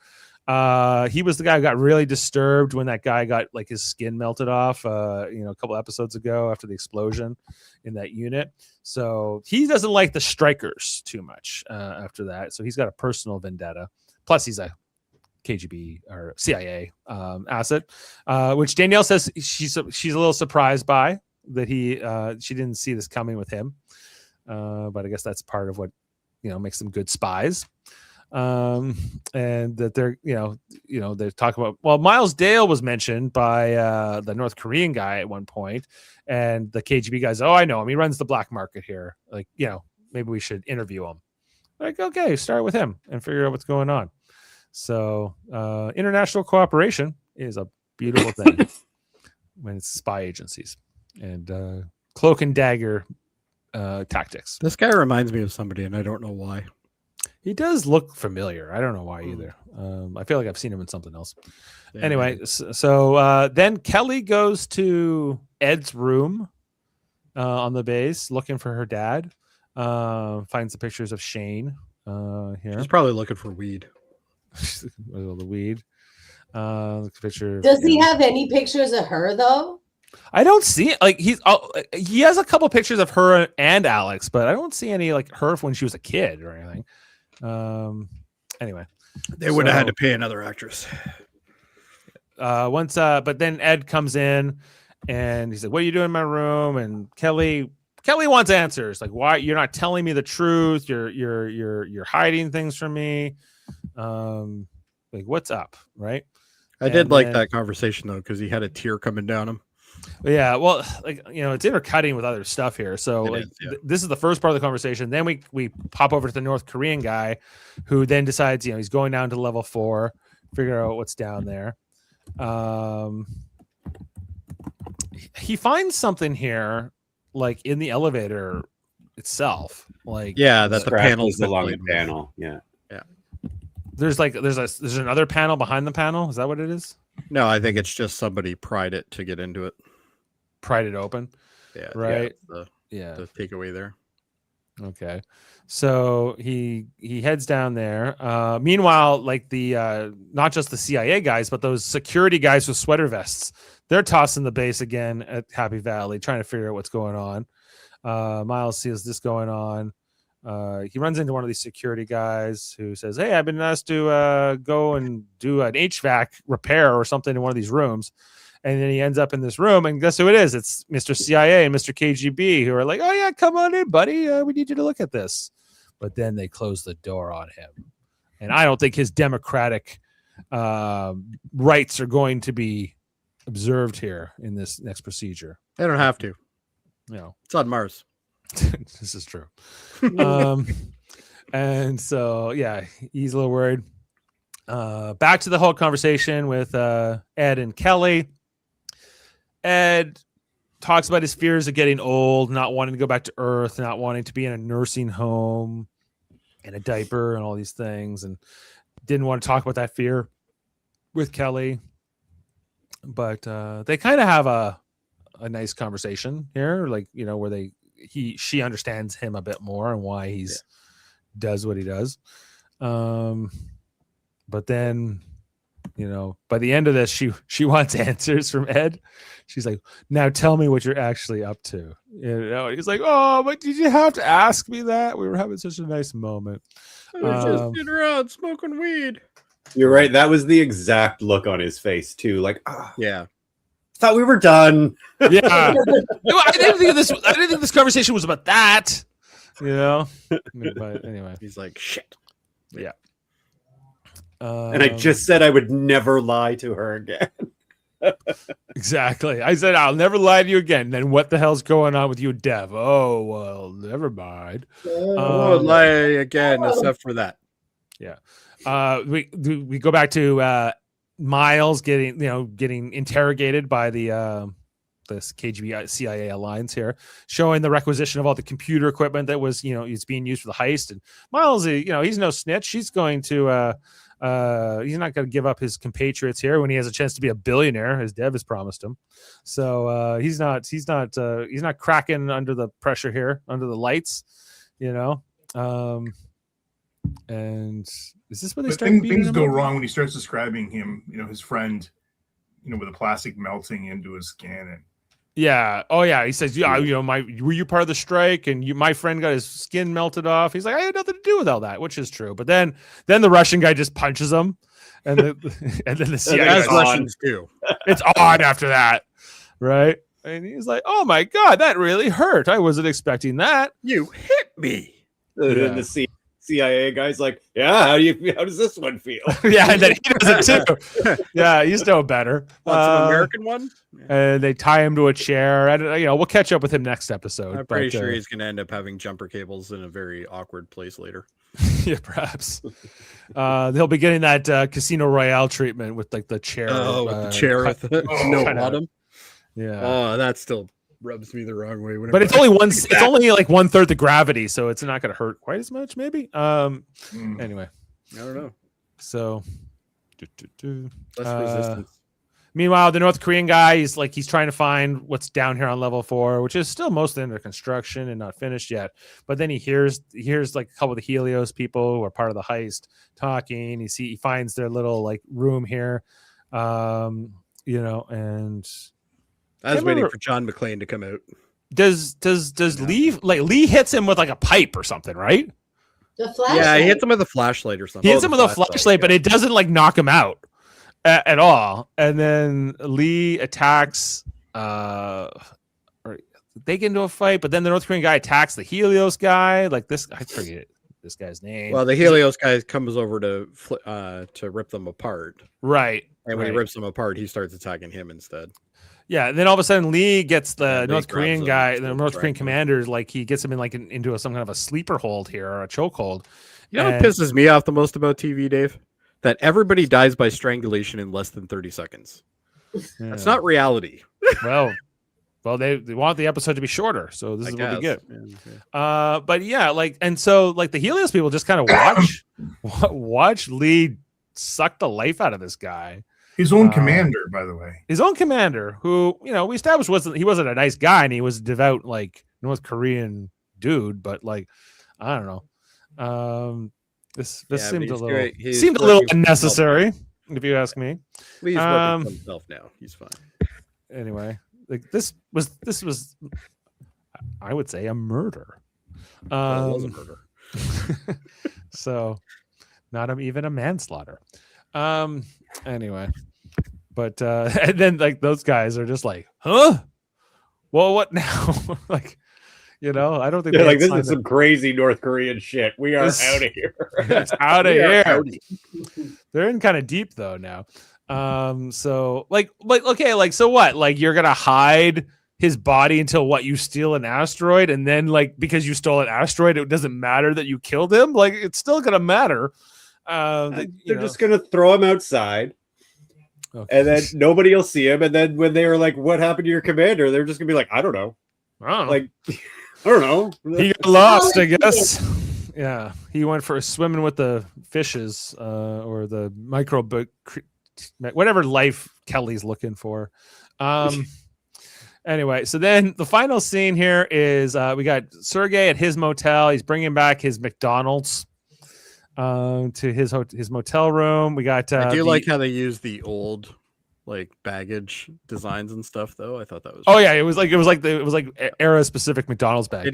He was the guy who got really disturbed when that guy got like his skin melted off, a couple episodes ago after the explosion in that unit. So he doesn't like the strikers too much after that. So he's got a personal vendetta. Plus he's a KGB or CIA asset, which Danielle says she's a little surprised by that she didn't see this coming with him. But I guess that's part of what, makes them good spies. And that they're talking about, well, Miles Dale was mentioned by the North Korean guy at one point, and the KGB guys, oh, I know him, he runs the black market here, like, maybe we should interview him. Like, okay, start with him and figure out what's going on. So international cooperation is a beautiful thing when it's spy agencies and cloak and dagger tactics. This guy reminds me of somebody, and I don't know why. He does look familiar. I don't know why either. I feel like I've seen him in something else. Yeah, anyway, so then Kelly goes to Ed's room on the base looking for her dad. Finds the pictures of Shane here. He's probably looking for weed. The weed. Picture. Does he have any pictures of her though? I don't see like he has a couple pictures of her and Alex, but I don't see any like her when she was a kid or anything. Anyway, They would have had to pay another actress. But then Ed comes in and he's like, "What are you doing in my room?" And Kelly wants answers. Like, why you're not telling me the truth? You're hiding things from me. Like, what's up, right? I did like that conversation though, because he had a tear coming down him. Yeah, well, like it's intercutting with other stuff here. So this is the first part of the conversation. Then we pop over to the North Korean guy, who then decides he's going down to level 4, figure out what's down there. He finds something here, like in the elevator itself. Like that the panel's along the panel. Yeah. There's another panel behind the panel. Is that what it is? No, I think it's just somebody pried it to get into it. Pried it open. Yeah. Right. The takeaway there. Okay. So he heads down there. Meanwhile, like the not just the CIA guys, but those security guys with sweater vests, they're tossing the base again at Happy Valley, trying to figure out what's going on. Miles sees this going on. He runs into one of these security guys who says, "Hey, I've been asked to go and do an HVAC repair or something in one of these rooms." And then he ends up in this room, and guess who it is? It's Mr. CIA and Mr. KGB, who are like, "Oh yeah, come on in, buddy. We need you to look at this." But then they close the door on him, and I don't think his democratic rights are going to be observed here in this next procedure. They don't have to. It's on Mars. This is true. And so he's a little worried. Back to the whole conversation with Ed and Kelly. Ed talks about his fears of getting old, not wanting to go back to Earth, not wanting to be in a nursing home in a diaper and all these things, and didn't want to talk about that fear with Kelly. But they kind of have a nice conversation here, like where she understands him a bit more and why he's does what he does. But then, by the end of this, she wants answers from Ed. She's like, "Now tell me what you're actually up to." He's like, "Oh, but did you have to ask me that? We were having such a nice moment. I was just sitting around smoking weed." You're right. That was the exact look on his face too. Like, yeah. Thought we were done. Yeah. No, I didn't think this conversation was about that. But anyway, he's like, "Shit." Yeah. And I just said I would never lie to her again. Exactly. I said I'll never lie to you again. Then what the hell's going on with you, Dev? Oh well, never mind. I won't lie again, except for that. Yeah. We go back to Miles getting interrogated by this KGB CIA alliance here, showing the requisition of all the computer equipment that was it's being used for the heist. And Miles, he's no snitch. He's going to he's not going to give up his compatriots here when he has a chance to be a billionaire, as Dev has promised him. So he's not cracking under the pressure here, under the lights, and is this where they start? Things go wrong when he starts describing him, his friend, with the plastic melting into his skin. And yeah, oh yeah, he says, "Yeah, were you part of the strike?" And my friend got his skin melted off. He's like, "I had nothing to do with all that," which is true. But then the Russian guy just punches him, and then the CIA Russians do. It's on after that, right? And he's like, "Oh my god, that really hurt. I wasn't expecting that. You hit me." And the CIA guy's like, "Yeah, how does this one feel?" Yeah, and then he does it too. Yeah, he's no better. What's an American one? And they tie him to a chair. And we'll catch up with him next episode. I'm pretty sure he's going to end up having jumper cables in a very awkward place later. Yeah, perhaps. They'll be getting that Casino Royale treatment with like the chair. With the chair with no bottom. Yeah. Oh, that still rubs me the wrong way. But it's only one. It's only like 1/3 the gravity, so it's not going to hurt quite as much. Maybe. Anyway, I don't know. So, less resistance. Meanwhile, the North Korean guy is he's trying to find what's down here on level 4, which is still mostly under construction and not finished yet. But then he hears like a couple of the Helios people who are part of the heist talking. He finds their little room here. You know, and I was Can't waiting remember- for John McClane to come out. does Lee hits him with like a pipe or something, right? The flashlight. Yeah, he hits him with a flashlight or something. He hits him with a flashlight, but it doesn't like knock him out at all. And then Lee attacks. Or they get into a fight, but then the North Korean guy attacks the Helios guy. Like this, I forget this guy's name. Well, the Helios guy comes over to rip them apart, right. and when right. he rips them apart, he starts attacking him instead. Yeah, and then all of a sudden Lee gets the Yeah, Lee North grabs Korean him guy, and the starts North Korean dragging him. commander, like he gets him in like into some kind of a sleeper hold here or a chokehold. You know what And- pisses me off the most about TV, Dave? That everybody dies by strangulation in less than 30 seconds. That's not reality. well, they want the episode to be shorter, so this I is what we guess. get. But yeah, like, and so like the Helios people just kind of watch Lee suck the life out of this guy. His own commander, by the way. His own commander, who, you know, we established he wasn't a nice guy and he was a devout like North Korean dude, but like I don't know. This Yeah, seemed but a little he's seemed a little working for himself. unnecessary, if you ask me. Lee's working for himself now. He's fine. Anyway, like this was I would say a murder. Well, it was a murder. So not even a manslaughter. Anyway, but and then like those guys are just like, huh? Well, what now? Like, you know, I don't think They're they like, had this is signed some crazy North Korean shit. We are This- out of here. It's out of We are here. outie. They're in kind of deep though now. So like okay, like so what? Like you're gonna hide his body until what? You steal an asteroid, and then like because you stole an asteroid, it doesn't matter that you killed him. Like it's still gonna matter. They're just gonna throw him outside, okay. and then nobody will see him. And then when they were like, "What happened to your commander?" They're just gonna be like, "I don't know." I don't know. Like, I don't know. He got lost, I guess. Yeah, he went for swimming with the fishes, or the whatever life Kelly's looking for. Anyway, so then the final scene here is we got Sergei at his motel. He's bringing back his McDonald's to his motel room. We got. I do like how they use the old like baggage designs and stuff, though. I thought that was. Oh yeah, it was like era specific McDonald's bag.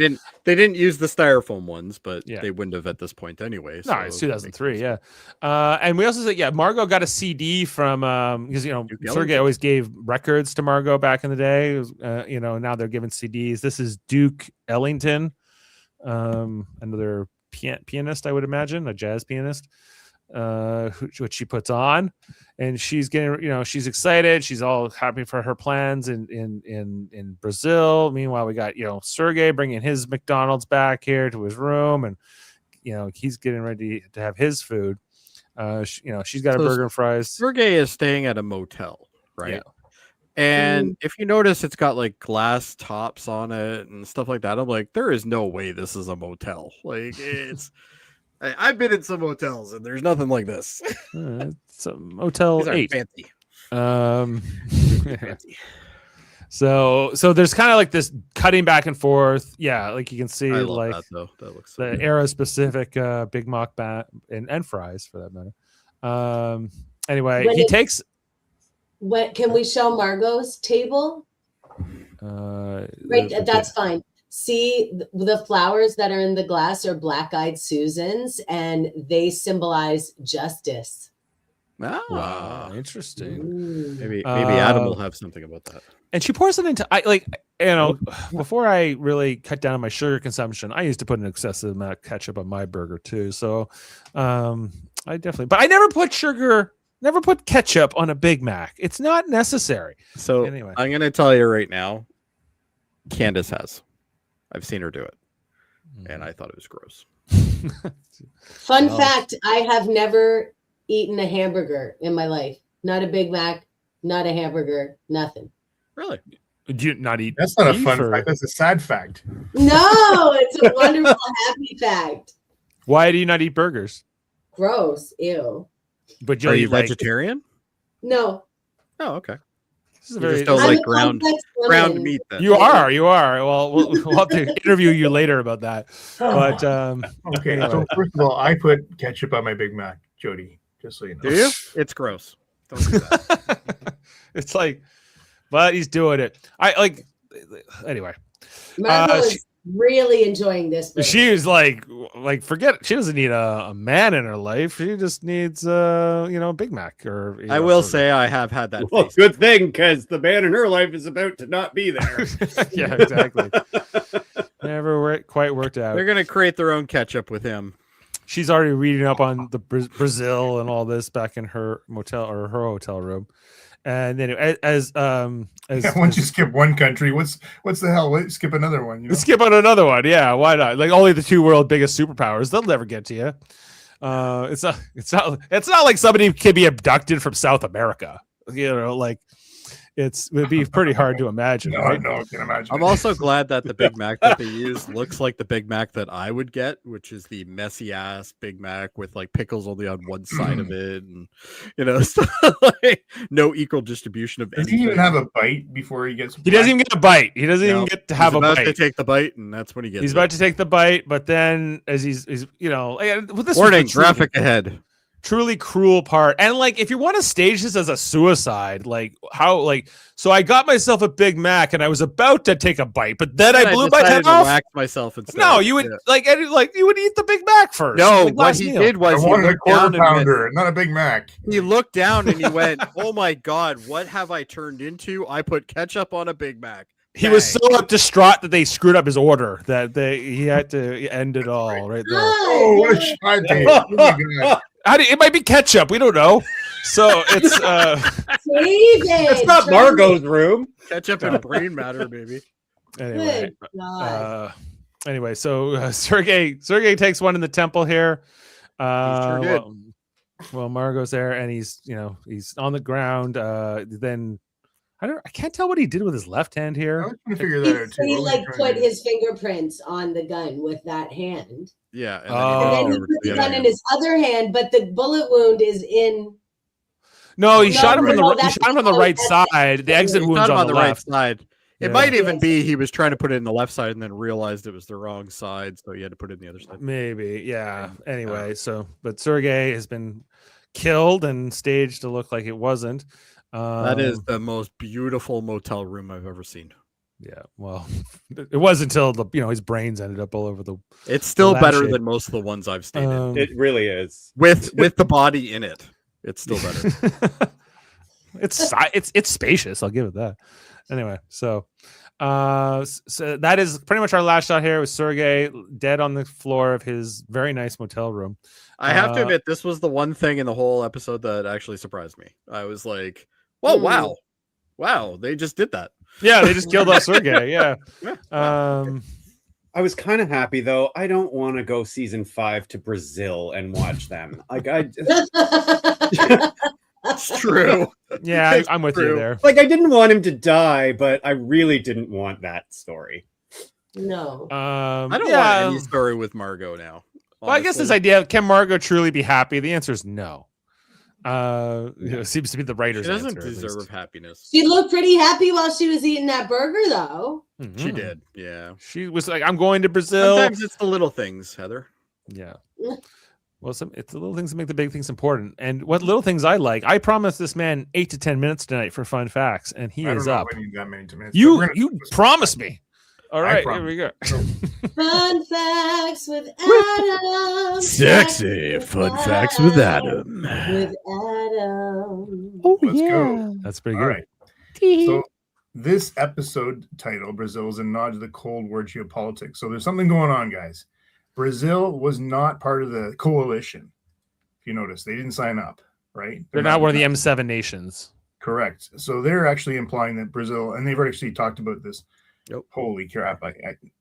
They didn't use the styrofoam ones, but Yeah. they wouldn't have at this point anyway. No, it's 2003. Yeah, and we also said Margo got a CD from because Duke Sergei Ellington. always gave records to Margo back in the day. It was, now they're giving CDs. This is Duke Ellington, another pianist, I would imagine, a jazz pianist, which she puts on, and she's getting, she's excited. She's all happy for her plans in Brazil. Meanwhile, we got Sergei bringing his McDonald's back here to his room, and he's getting ready to have his food. She's got a burger and fries. Sergei is staying at a motel, right? Yeah. And if you notice, it's got like glass tops on it and stuff like that. I'm like, there is no way this is a motel. Like it's. I've been in some hotels and there's nothing like this. It's a Motel These aren't 8. fancy. Yeah. So there's kind of like this cutting back and forth. Yeah, like you can see I love like that though. That looks so the good. era specific Big Mac bat and fries for that matter. Anyway, When he it- takes What can we show Margot's table? Right, that's fine. See, the flowers that are in the glass are black-eyed Susans, and they symbolize justice. Ah, interesting. Ooh. maybe Adam will have something about that. And she pours it into before I really cut down on my sugar consumption, I used to put an excessive amount of ketchup on my burger too. So I never put ketchup on a Big Mac. It's not necessary. So Anyway. I'm gonna tell you right now, Candace has. I've seen her do it, and I thought it was gross. Fun Well- fact, I have never eaten a hamburger in my life. Not a Big Mac, not a hamburger, nothing. Really? Do you not eat? That's not a beef, fun or- fact. That's a sad fact. No, it's a wonderful, happy fact. Why do you not eat burgers? Gross. Ew. But Are you'll you eat like vegetarian? No. Oh, okay. this is a You very just don't I'm like a ground complex woman. meat then. You are. Well, we'll have to interview you later about that. But Okay, Anyway. so first of all, I put ketchup on my Big Mac, Jody, just so you know. Do you? It's gross. Don't do that. It's like, but he's doing it. Anyway. Margo is really enjoying this. Movie. She is like forget it. She doesn't need a man in her life. She just needs a Big Mac or. I will say I have had that. Well, good thing because the man in her life is about to not be there. Yeah, exactly. Never quite worked out. They're gonna create their own ketchup with him. She's already reading up on the Brazil and all this back in her motel or her hotel room. And then once you skip one country, what's the hell? Wait, skip another one. You know? Skip on another one. Yeah, why not? Like only the two world biggest superpowers. They'll never get to you. It's not like somebody can be abducted from South America. It would be pretty hard to imagine. No, right? I can imagine. I'm also glad that the Big Mac that they use looks like the Big Mac that I would get, which is the messy ass Big Mac with like pickles only on one side of it, and like, no equal distribution of. Does he even have a bite before he gets? He doesn't even get a bite. He doesn't even get to have a bite. To take the bite, and that's when he gets. He's about to take the bite, but then as he's with this warning, graphic ahead. Truly cruel part. And like if you want to stage this as a suicide, so I got myself a Big Mac and I was about to take a bite, but then I blew my head off. Whack myself instead. No, you would you would eat the Big Mac first. No, what he did was I wanted a quarter pounder, not a Big Mac. He looked down and he went, "Oh my God, what have I turned into? I put ketchup on a Big Mac." He was so distraught that they screwed up his order that he had to end it all right there. Oh, what a shot! Oh my God. It might be ketchup. We don't know. So it's it's not Margo's room. Ketchup and brain matter, baby. Anyway, so Sergei takes one in the temple here. Well, Margo's there, and he's on the ground. Then I can't tell what he did with his left hand here. I was trying to figure that out too. He put his fingerprints on the gun with that hand. Yeah. And then he put the gun in his other hand, but the bullet wound is in. No, he shot him from the right side. The exit wound's on the left side. It might even be he was trying to put it in the left side and then realized it was the wrong side, so he had to put it in the other side. Maybe, yeah. Anyway, but Sergei has been killed and staged to look like it wasn't. That is the most beautiful motel room I've ever seen. Yeah, well, it was until his brains ended up all over the. It's still better than most of the ones I've stayed in. It really is. With the body in it, it's still better. It's spacious. I'll give it that. Anyway, so that is pretty much our last shot here with Sergei dead on the floor of his very nice motel room. I have to admit, this was the one thing in the whole episode that actually surprised me. I was like, "Oh wow, they just did that." Yeah, they just killed off Sergei. Yeah. I was kind of happy though. I don't want to go season 5 to Brazil and watch them. Like it's true. Yeah, I'm with you there. Like I didn't want him to die, but I really didn't want that story. No. I don't want any story with Margo now. Honestly. Well, I guess this idea of can Margo truly be happy? The answer is no. Seems to be the writer's answer. She doesn't deserve happiness. She looked pretty happy while she was eating that burger, though. Mm-hmm. She did, yeah. She was like, "I'm going to Brazil." Sometimes it's the little things, Heather. Yeah. Well, it's the little things that make the big things important. And what little things I like, I promised this man 8 to 10 minutes tonight for fun facts, and he is up. I need that many minutes. You promised me. All right, here we go. Fun facts with Adam. Sexy fun facts with Adam. With Adam. Oh, Let's go. That's pretty All good. right. So this episode title, Brazil, is a nod to the Cold War geopolitics. So there's something going on, guys. Brazil was not part of the coalition. If you notice, they didn't sign up, right? They're not one of the M7 nations. Correct. So they're actually implying that Brazil, and they've actually talked about this. Yep. Holy crap!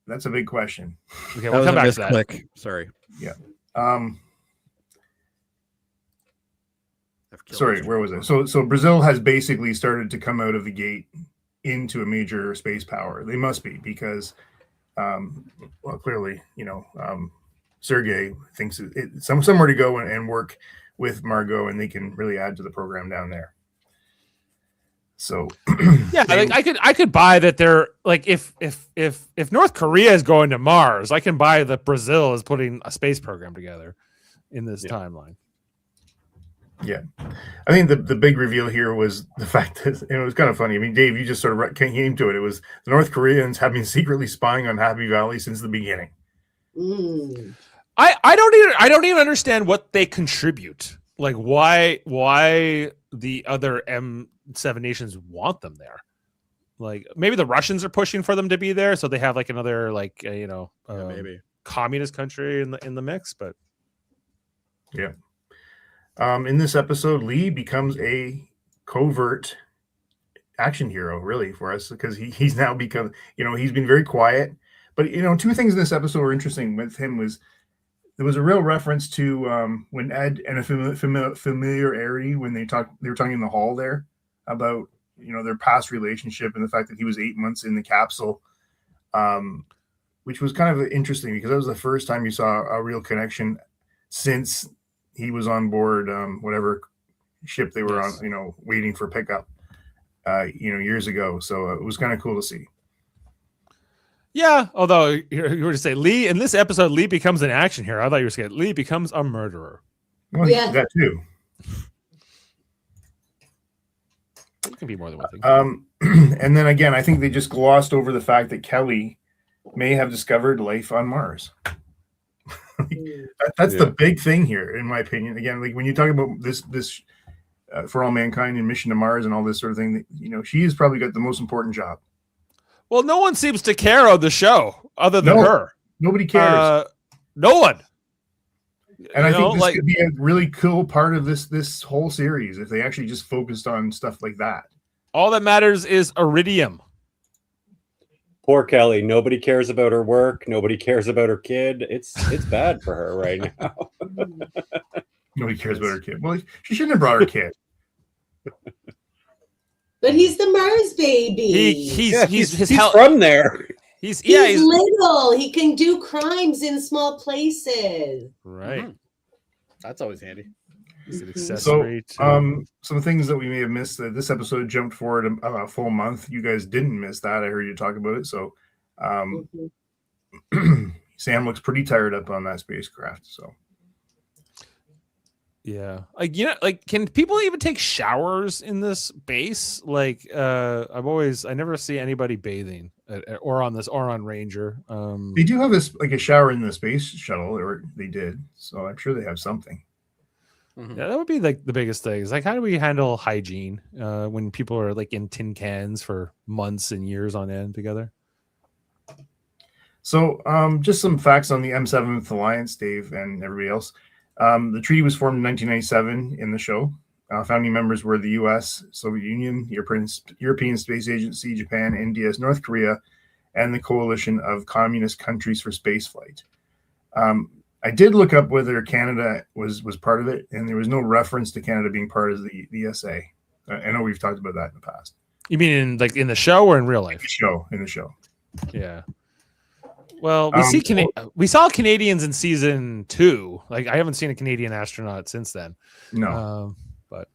That's a big question. Okay, we'll come back to that. Click. Sorry. Yeah. Sorry, where was it? So Brazil has basically started to come out of the gate into a major space power. They must be because, well, clearly, Sergei thinks it's somewhere to go and work with Margo, and they can really add to the program down there. So yeah, I could buy that they're like if North Korea is going to Mars, I can buy that Brazil is putting a space program together in this timeline. Yeah. I think the big reveal here was the fact that, and it was kind of funny. I mean, Dave, you just sort of came to it. It was the North Koreans have been secretly spying on Happy Valley since the beginning. Mm. I don't even understand what they contribute. Like why the other M7 nations want them there. Like maybe the Russians are pushing for them to be there, so they have like another like Maybe communist country in the mix. But yeah, in this episode, Lee becomes a covert action hero, really, for us, because he's now become, he's been very quiet. But two things in this episode were interesting with him was there was a real reference to when Ed and a familiarity when they were talking in the hall there about their past relationship and the fact that he was 8 months in the capsule, which was kind of interesting because that was the first time you saw a real connection since he was on board whatever ship they were on, waiting for pickup, years ago. So it was kind of cool to see. yeah, although you were to say Lee in this episode, Lee becomes an action hero. I thought you were saying Lee becomes a murderer. Well, Yeah. that too. It can be more than one thing. And then again, I think they just glossed over the fact that Kelly may have discovered life on Mars. That's the big thing here, in my opinion. Again, like when you talk about this For All Mankind and Mission to Mars and all this sort of thing, she has probably got the most important job. Well, no one seems to care on the show other than her. Nobody cares. No one. And I think this could be a really cool part of this whole series if they actually just focused on stuff like that. All that matters is iridium. Poor Kelly. Nobody cares about her work. Nobody cares about her kid. It's bad for her right now. Nobody cares about her kid. Well, she shouldn't have brought her kid. But he's the Mars baby. He's from there. He's little. He can do crimes in small places. Right. Mm-hmm. That's always handy. He's an accessory. Some things that we may have missed. This episode jumped forward a full month. You guys didn't miss that. I heard you talk about it. So Sam looks pretty tired up on that spacecraft. So yeah, can people even take showers in this base? Like, I never see anybody bathing or on Ranger. They do have a shower in the space shuttle, or they did. So I'm sure they have something. Mm-hmm. Yeah, that would be like the biggest thing. Is like, how do we handle hygiene when people are like in tin cans for months and years on end together? So, just some facts on the M7th Alliance, Dave, and everybody else. The treaty was formed in 1997 in the show. Founding members were the U.S., Soviet Union, European Space Agency, Japan, India, North Korea, and the Coalition of Communist Countries for Spaceflight. I did look up whether Canada was part of it, and there was no reference to Canada being part of the ESA. I know we've talked about that in the past. You mean in the show or in real life? In the show. Yeah. Well, we saw Canadians in season 2. Like, I haven't seen a Canadian astronaut since then. No. But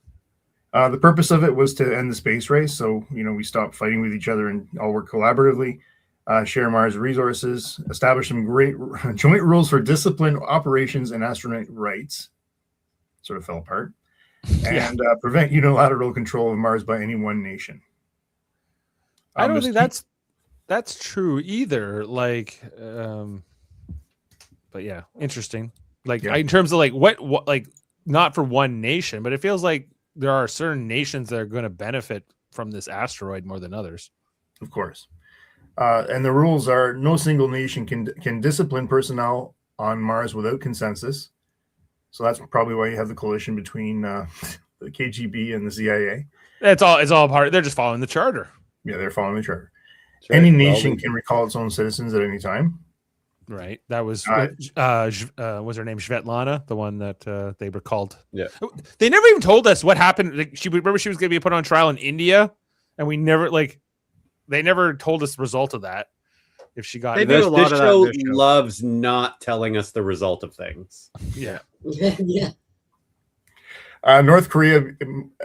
the purpose of it was to end the space race. So, we stopped fighting with each other and all work collaboratively, share Mars resources, establish some great joint rules for discipline, operations, and astronaut rights. Sort of fell apart. And prevent unilateral control of Mars by any one nation. I don't think that's true either. Like, but yeah, interesting. Like, in terms of like what like not for one nation, but it feels like there are certain nations that are going to benefit from this asteroid more than others. Of course. And the rules are no single nation can discipline personnel on Mars without consensus. So that's probably why you have the coalition between the KGB and the CIA. It's all part. They're just following the charter. Yeah, they're following the charter. Right. Any nation can recall its own citizens at any time. Right. That was was her name Svetlana, the one that they recalled. Yeah. They never even told us what happened. Like, she was going to be put on trial in India, and we never they never told us the result of that. If she got They do a lot this of show that. loves not telling us the result of things. yeah. Yeah. North Korea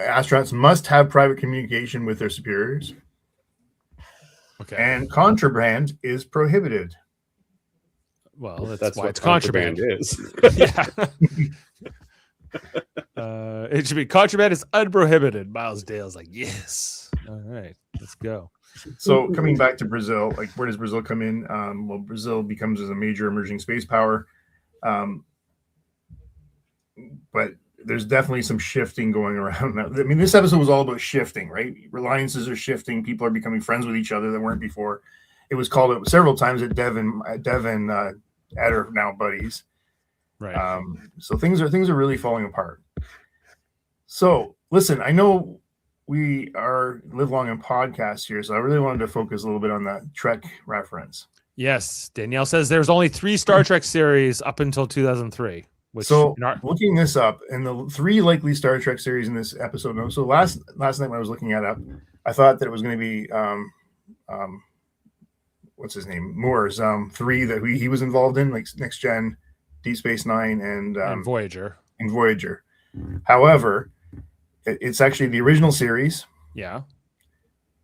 astronauts must have private communication with their superiors. Okay. And contraband is prohibited. Well, That's why what it's contraband. is. Yeah. It should be contraband is unprohibited. Miles Dale's like, yes. All right, let's go. So coming back to Brazil, like where does Brazil come in? Well, Brazil becomes as a major emerging space power, but there's definitely some shifting going around now. I mean, this episode was all about shifting, right? Alliances are shifting. People are becoming friends with each other that weren't before. It was called out several times that Dev and Ed are now buddies. Right. So things are really falling apart. So listen, I know we are Live Long and Podcast here, so I really wanted to focus a little bit on that Trek reference. Yes, Danielle says there's only 3 Star Trek series up until 2003. Which So looking this up, and the 3 likely Star Trek series in this episode. No, so last night when I was looking it up, I thought that it was going to be what's his name, Moore's 3 that he was involved in, like Next Gen, Deep Space Nine, and Voyager. And Voyager. However, it's actually the original series. Yeah.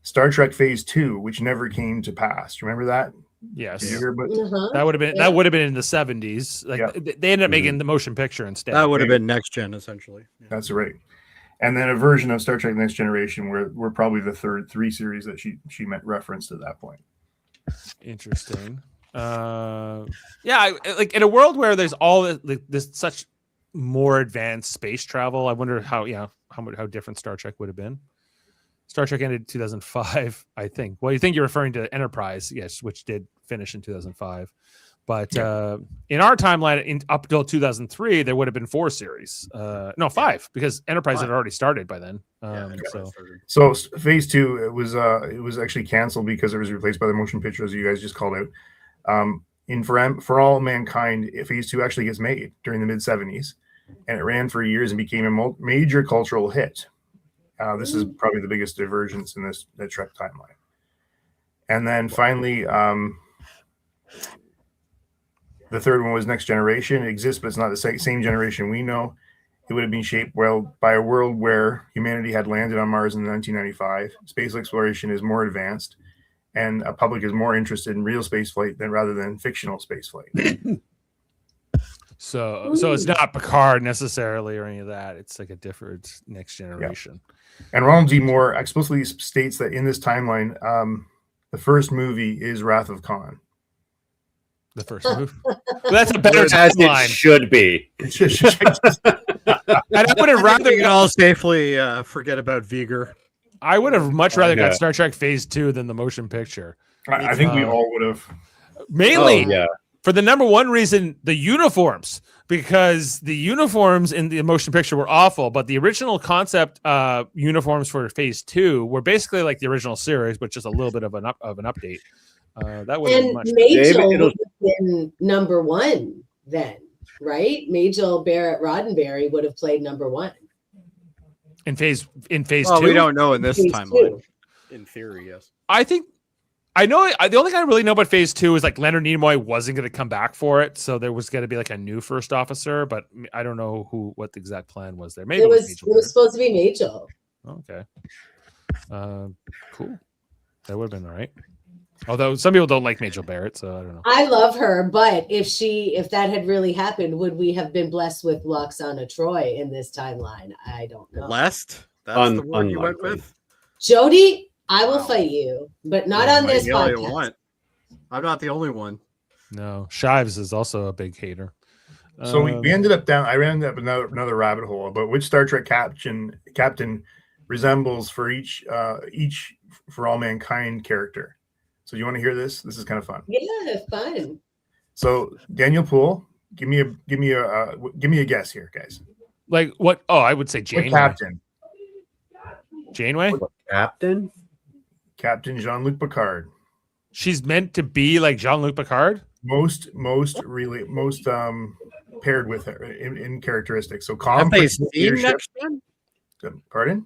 Star Trek Phase 2, which never came to pass. Remember that? Yes. Did you hear about That would have been in the 70s. Like they ended up making the motion picture instead. That would have been Next Gen, essentially. Yeah. That's right. And then a version of Star Trek Next Generation, where we're probably the third 3 series that she meant referenced at that point. Interesting. Like in a world where there's all this such more advanced space travel, I wonder how different Star Trek would have been. Star Trek ended in 2005, I think. Well, you think you're referring to Enterprise, yes, which did finish in 2005. But in our timeline, up until 2003, there would have been 4 series. No, 5, because Enterprise had already started by then. So Phase 2, it was actually canceled because it was replaced by the motion picture, as you guys just called out. For All Mankind, Phase 2 actually gets made during the mid-70s, and it ran for years and became a major cultural hit. This is probably the biggest divergence in the Trek timeline. And then finally, the third one was Next Generation. It exists, but it's not the same generation we know. It would have been shaped by a world where humanity had landed on Mars in 1995. Space exploration is more advanced, and a public is more interested in real spaceflight rather than fictional spaceflight. So it's not Picard necessarily or any of that. It's like a different Next Generation. Yeah. And Ronald D. Moore explicitly states that in this timeline, the first movie is Wrath of Khan. The first movie. Well, that's a better as timeline. it should be. And I would have rather We can all safely forget about Viger. I would have much rather got Star Trek Phase 2 than the motion picture. I think we all would have. Mainly for the number one reason, the uniforms, because the uniforms in the motion picture were awful, but the original concept uniforms for Phase 2 were basically like the original series, but just a little bit of an update. That would and Majel would have been number 1 then, right? Majel Barrett Roddenberry would have played number 1 in phase 2. We don't know in this timeline. In theory, yes. I know the only thing I really know about Phase 2 is like Leonard Nimoy wasn't going to come back for it, so there was going to be like a new first officer, but I don't know what the exact plan was there. Maybe it was supposed to be Majel. Okay, cool. That would have been all right. Although some people don't like Majel Barrett, so I don't know. I love her, but if that had really happened, would we have been blessed with Loxana Troy in this timeline? I don't know. Blessed? That's the one you went with? Jody, I will fight you, but not on this podcast. I'm not the only one. No, Shives is also a big hater. So we ended up down. I ran up another rabbit hole about which Star Trek captain resembles for each For All Mankind character. So you want to hear this? This is kind of fun. Yeah, fun. So Daniel Poole, give me a guess here, guys. Like what? Oh, I would say Janeway. What captain? Janeway? What captain? Captain Jean-Luc Picard. She's meant to be like Jean-Luc Picard? Most paired with her in characteristics. So calm, principled leadership. Pardon?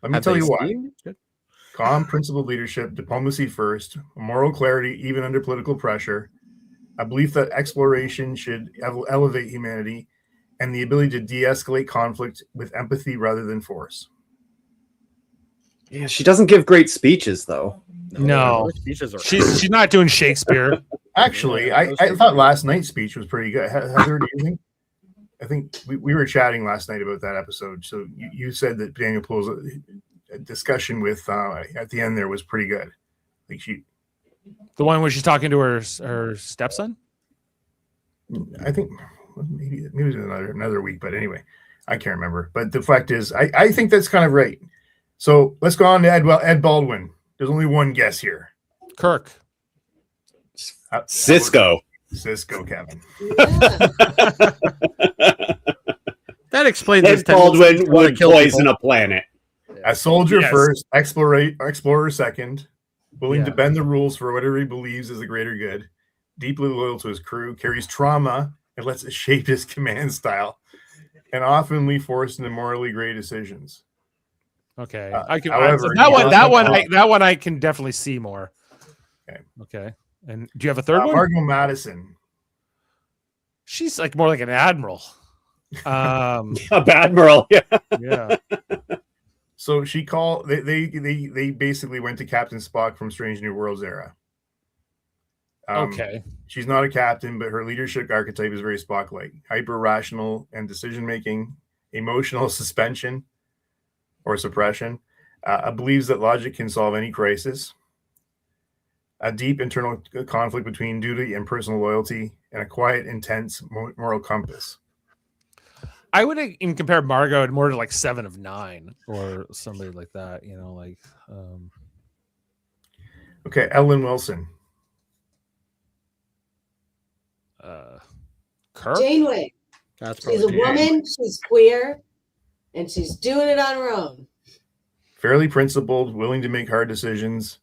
Let me tell you why. Calm, principled leadership, diplomacy first, moral clarity even under political pressure, a belief that exploration should elevate humanity, and the ability to de-escalate conflict with empathy rather than force. Yeah, she doesn't give great speeches, though. No. She's not doing Shakespeare. Actually, I thought last night's speech was pretty good. Heather, do you think? I think we were chatting last night about that episode. So you said that Daniel Poole's discussion with at the end there was pretty good. Like The one where she's talking to her stepson. I think maybe it was another week, but anyway, I can't remember. But the fact is, I think that's kind of right. So let's go on to Ed Baldwin. There's only one guess here. Kirk. Cisco. Cisco, Kevin. Yeah. That explains Ed his tendency Baldwin to wanna would kill poison people. a planet. A soldier Yes. first, explorer second, willing to Yeah. bend the rules for whatever he believes is the greater good, deeply loyal to his crew, carries trauma and lets it shape his command style, and oftenly forced into morally gray decisions. Okay, however, that one I can definitely see more. Okay. And do you have a third one? Margo Madison. She's like more like an admiral. A Badmiral. Yeah. Yeah. So she called. They basically went to Captain Spock from Strange New Worlds era. Okay. She's not a captain, but her leadership archetype is very Spock-like: hyper rational and decision making, emotional suspension or suppression. Believes that logic can solve any crisis. A deep internal conflict between duty and personal loyalty, and a quiet, intense moral compass. I would even compare Margo more to like 7 of 9 or somebody like that. You know, like. Okay, Ellen Wilson. Kirk. Janeway. That's She's a probably woman. She's queer, and she's doing it on her own. Fairly principled, willing to make hard decisions,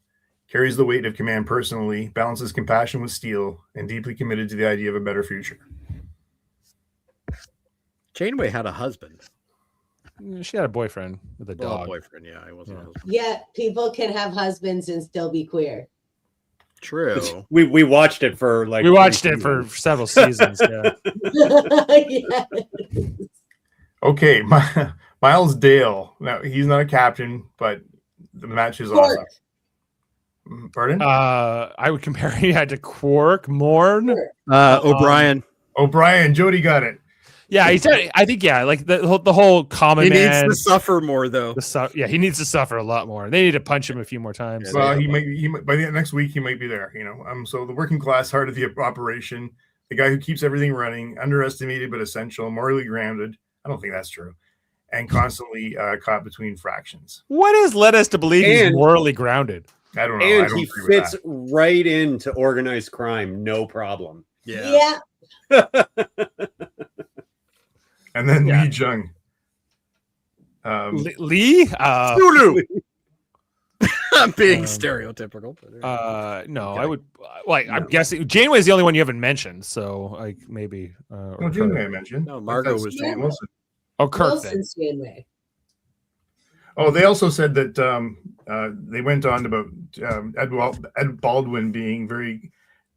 carries the weight of command personally, balances compassion with steel, and deeply committed to the idea of a better future. Janeway had a husband. She had a boyfriend with a Well, a dog. boyfriend, yeah. He wasn't a husband. Yeah, people can have husbands and still be queer. True. We watched it for like. We watched it for several seasons. Yeah. Yeah. Okay, Miles Dale. Now, he's not a captain, but the match is Quark. awesome. Pardon? I would compare him to Quark, Morn. O'Brien. O'Brien, Jody got it. Yeah, he said. I think like the whole common He man. needs to suffer more, though. Yeah, he needs to suffer a lot more. They need to punch him a few more times. Well, he might by the next week he might be there. You know, so the working class heart of the operation, the guy who keeps everything running, underestimated but essential, morally grounded. I don't think that's true, and constantly caught between fractions. What has led us to believe he's And- morally grounded? I don't know. I And don't he agree with fits that. right into organized crime, no problem. Yeah. And then Yeah. Lee Jung. Lee? Lulu. I'm being Um, stereotypical. But, No, Okay. I would like. I'm guessing Janeway is the only one you haven't mentioned, so like maybe. Or No, Kirk. Janeway I mentioned. No, Margo That's was Jane Wilson. Oh, Kirk. Then. Wilson's Janeway. Oh, they also said that they went on about Ed Baldwin being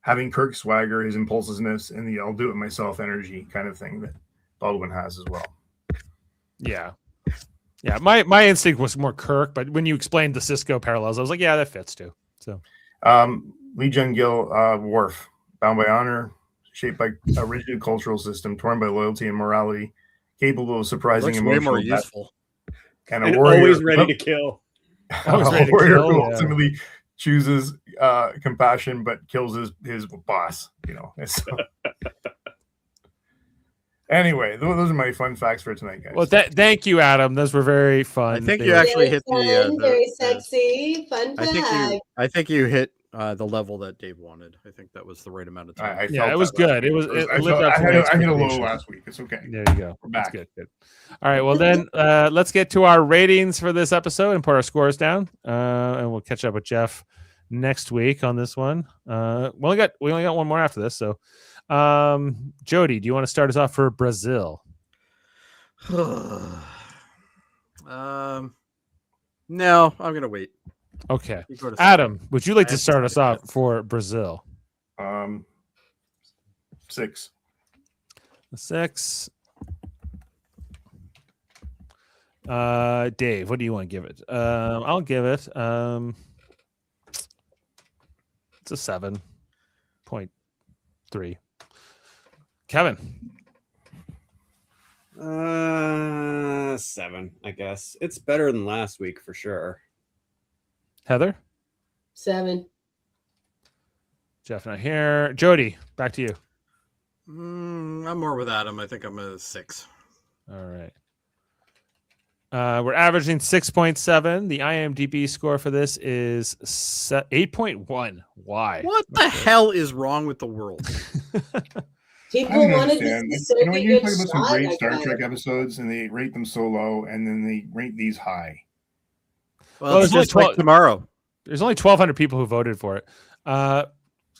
having Kirk swagger, his impulsiveness, and the "I'll do it myself" energy kind of thing that Baldwin has as well. Yeah. Yeah, my instinct was more Kirk, but when you explained the Cisco parallels, I was like, yeah, that fits too. So Lee Jung Gil, Worf, bound by honor, shaped by a rigid cultural system, torn by loyalty and morality, capable of surprising looks way emotional more depth, useful. and And a warrior, always ready to kill. Always ready to warrior kill, who yeah. ultimately chooses compassion but kills his boss. You know. Anyway, those are my fun facts for tonight, guys. well, thank you, Adam. Those were very fun. I think They you were- actually Very hit fun, the very sexy, fun fact. I think you hit the level that Dave wanted. I think that was the right amount of time. I Yeah, felt it was that last good. It week. was. It I lived felt- up to I my hit a low expectations. last week. It's okay. There you go. We're That's back. good. All right. Well, then let's get to our ratings for this episode and put our scores down, and we'll catch up with Jeff next week on this one. We only got one more after this. So, Jody, do you want to start us off for Brazil? No, I'm gonna wait. Okay. You go to Adam, would you like to start us off for Brazil? 6. 6. Dave, what do you want to give it? I'll give it. It's a 7.3. Kevin. 7, I guess. It's better than last week for sure. Heather? 7. Jeff not here. Jody, back to you. I'm more with Adam. I think I'm a 6. All right. We're averaging 6.7. The IMDb score for this is 8.1. Why? What the hell is wrong with the world? I People don't wanted understand. this You know, to you get talk about some shot. great I Star got Trek it. episodes, and they rate them so low, and then they rate these high. Well, it's there's just only like tomorrow. There's only 1,200 people who voted for it.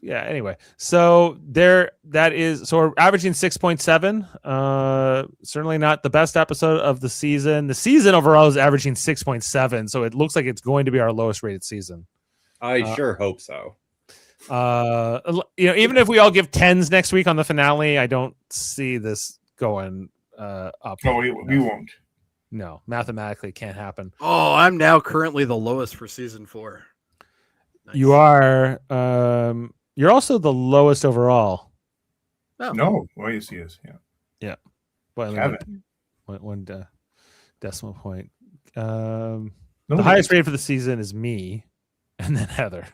Yeah. Anyway, so we're averaging 6.7. Certainly not the best episode of the season. The season overall is averaging 6.7, so it looks like it's going to be our lowest rated season. I sure hope so. Even if we all give 10s next week on the finale, I don't see this going up. No, we won't. No, mathematically can't happen. Oh, I'm now currently the lowest for season 4. Nice. You are. You're also the lowest overall. Oh. No, well, yes, he is. Yeah. Well, Kevin. one decimal point. The No, highest rated for the season is me, and then Heather.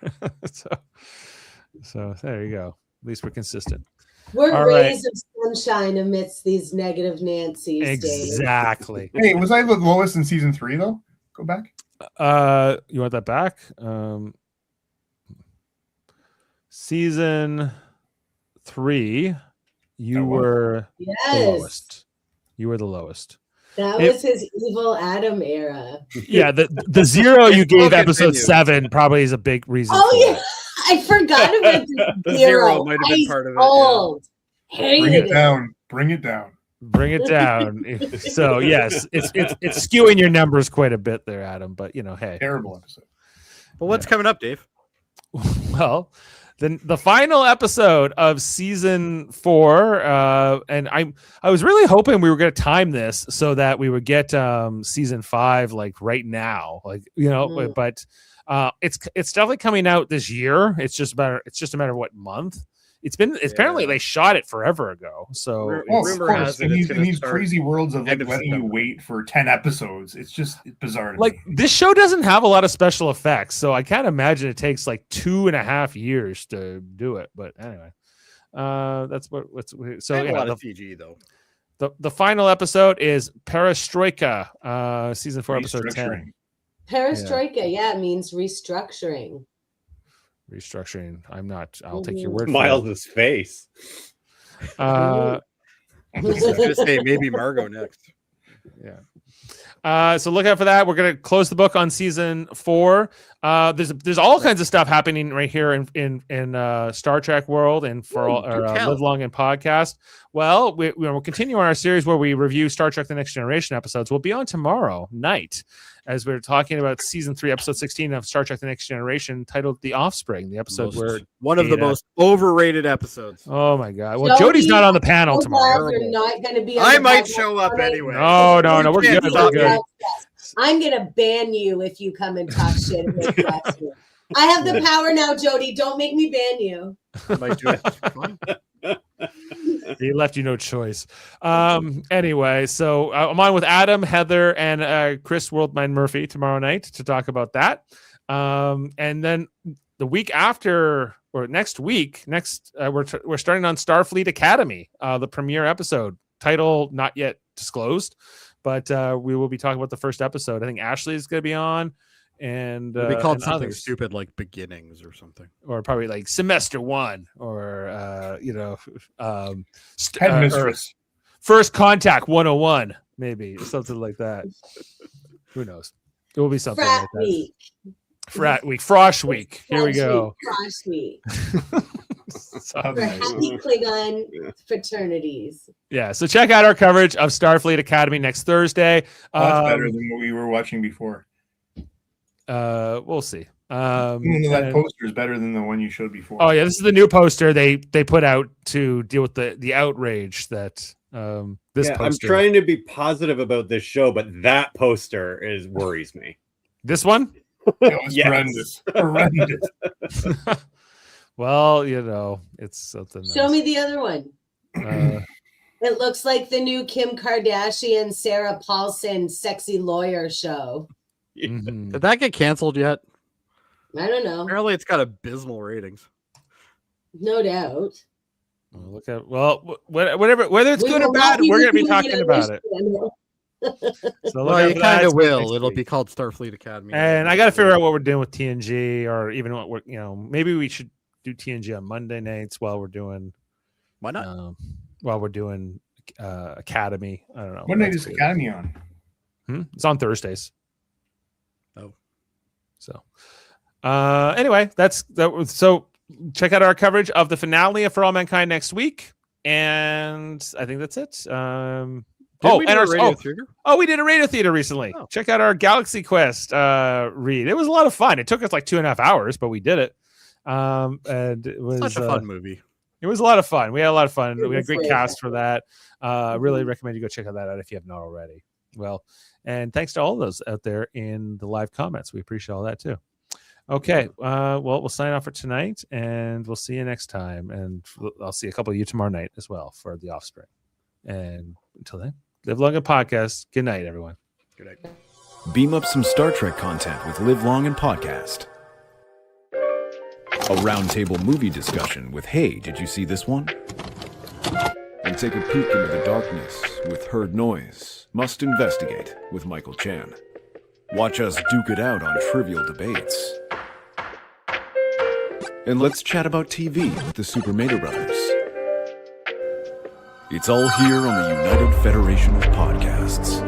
so there you go. At least we're consistent. We're All rays of sunshine amidst these negative Nancy's. Dave. Exactly. Hey, was I the lowest in season 3 though? Go back. You want that back? Season 3, you were the Yes, lowest. You were the lowest. that was his evil Adam era. Yeah, the 0 you gave We'll episode continue. 7 probably is a big reason. Oh for yeah, it. I forgot about the The zero. zero might have been Ice part of it, cold. Bring Hated it down. Bring it down. Bring it down. So yes, it's skewing your numbers quite a bit there, Adam. But hey. Terrible episode. But what's coming up, Dave? Well, the final episode of season 4, and I was really hoping we were going to time this so that we would get season 5 like right now, but it's definitely coming out this year. It's just a matter of what month. Apparently they shot it forever ago. So Rumor has it in it's these, gonna in these start crazy worlds of end like of letting you September. wait for 10 episodes, it's just bizarre. To like me. this show doesn't have a lot of special effects, so I can't imagine it takes like 2.5 years to do it. But anyway, that's what's so a yeah, lot of CG though. the final episode is Perestroika, season 4, episode 10. Perestroika, yeah, it means restructuring. Restructuring. I'll take your word for Miles' face. it. I was gonna say maybe Margo next. Yeah. So look out for that. We're gonna close the book on season 4. There's all kinds of stuff happening right here in Star Trek world and for all Live Long and podcast. Well, we'll continue on our series where we review Star Trek: The Next Generation episodes. We'll be on tomorrow night as we're talking about season 3, episode 16 of Star Trek: The Next Generation, titled "The Offspring." The episode where one of the most overrated episodes. oh my god! Well, Jody's not on the panel tomorrow. You're not going to be. I might show up anyway. No, we're good. We're good. I'm going to ban you if you come and talk shit. And make flags here. I have the power now, Jody. Don't make me ban you. I might do it. Fine. He left you no choice. Anyway, so I'm on with Adam, Heather, and Chris Worldmind Murphy tomorrow night to talk about that. And then the week after, or next week, we're starting on Starfleet Academy, the premiere episode. Title not yet disclosed, but we will be talking about the first episode. I think Ashley is going to be on. And It'll be called and something others. stupid like Beginnings or something. Or probably like semester 1, or Headmistress. First Contact 101, maybe something like that. Who knows? It will be something Frat like that. week. Frat week, Frosh week. Here we go. Frosh week. So, For happy Klingon fraternities. yeah, so check out our coverage of Starfleet Academy next Thursday. That's better than what we were watching before. We'll see. That poster is better than the one you showed before. Oh yeah, this is the new poster they put out to deal with the outrage that this poster. I'm trying to be positive about this show, but that poster worries me. This one? It was Yes. horrendous. Horrendous. Well, it's something. Show me the other one. It looks like the new Kim Kardashian, Sarah Paulson, sexy lawyer show. Mhm. Did that get canceled yet? I don't know. Apparently, it's got abysmal ratings. No doubt. Whatever, whether it's good or bad, we're going to be talking about it. So Well, you kind of will. It'll be called Starfleet Academy. And I got to figure out what we're doing with TNG, or even what we're, maybe we should do TNG on Monday nights while we're doing. Why not? While we're doing Academy. I don't know. What night is Academy on? It's on Thursdays. Oh. So, anyway, so check out our coverage of the finale of For All Mankind next week. And I think that's it. We did a Radio Theater recently. Oh. Check out our Galaxy Quest read. It was a lot of fun. It took us like 2.5 hours, but we did it. And it was such a fun movie. It was a lot of fun. We had a lot of fun. We had a great great. cast for that. Really recommend you go check that out if you have not already. Well, and thanks to all those out there in the live comments. We appreciate all that too. Okay. Well, we'll sign off for tonight, and we'll see you next time. And I'll see a couple of you tomorrow night as well for The Offspring. And until then, live long and podcast. Good night, everyone. Good night. Beam up some Star Trek content with Live Long and Podcast. A roundtable movie discussion with Hey, did you see this one? And take a peek into the darkness with Heard Noise, Must Investigate with Michael Chan. Watch us duke it out on trivial debates. And let's chat about TV with the Super Mario Brothers. It's all here on the United Federation of Podcasts.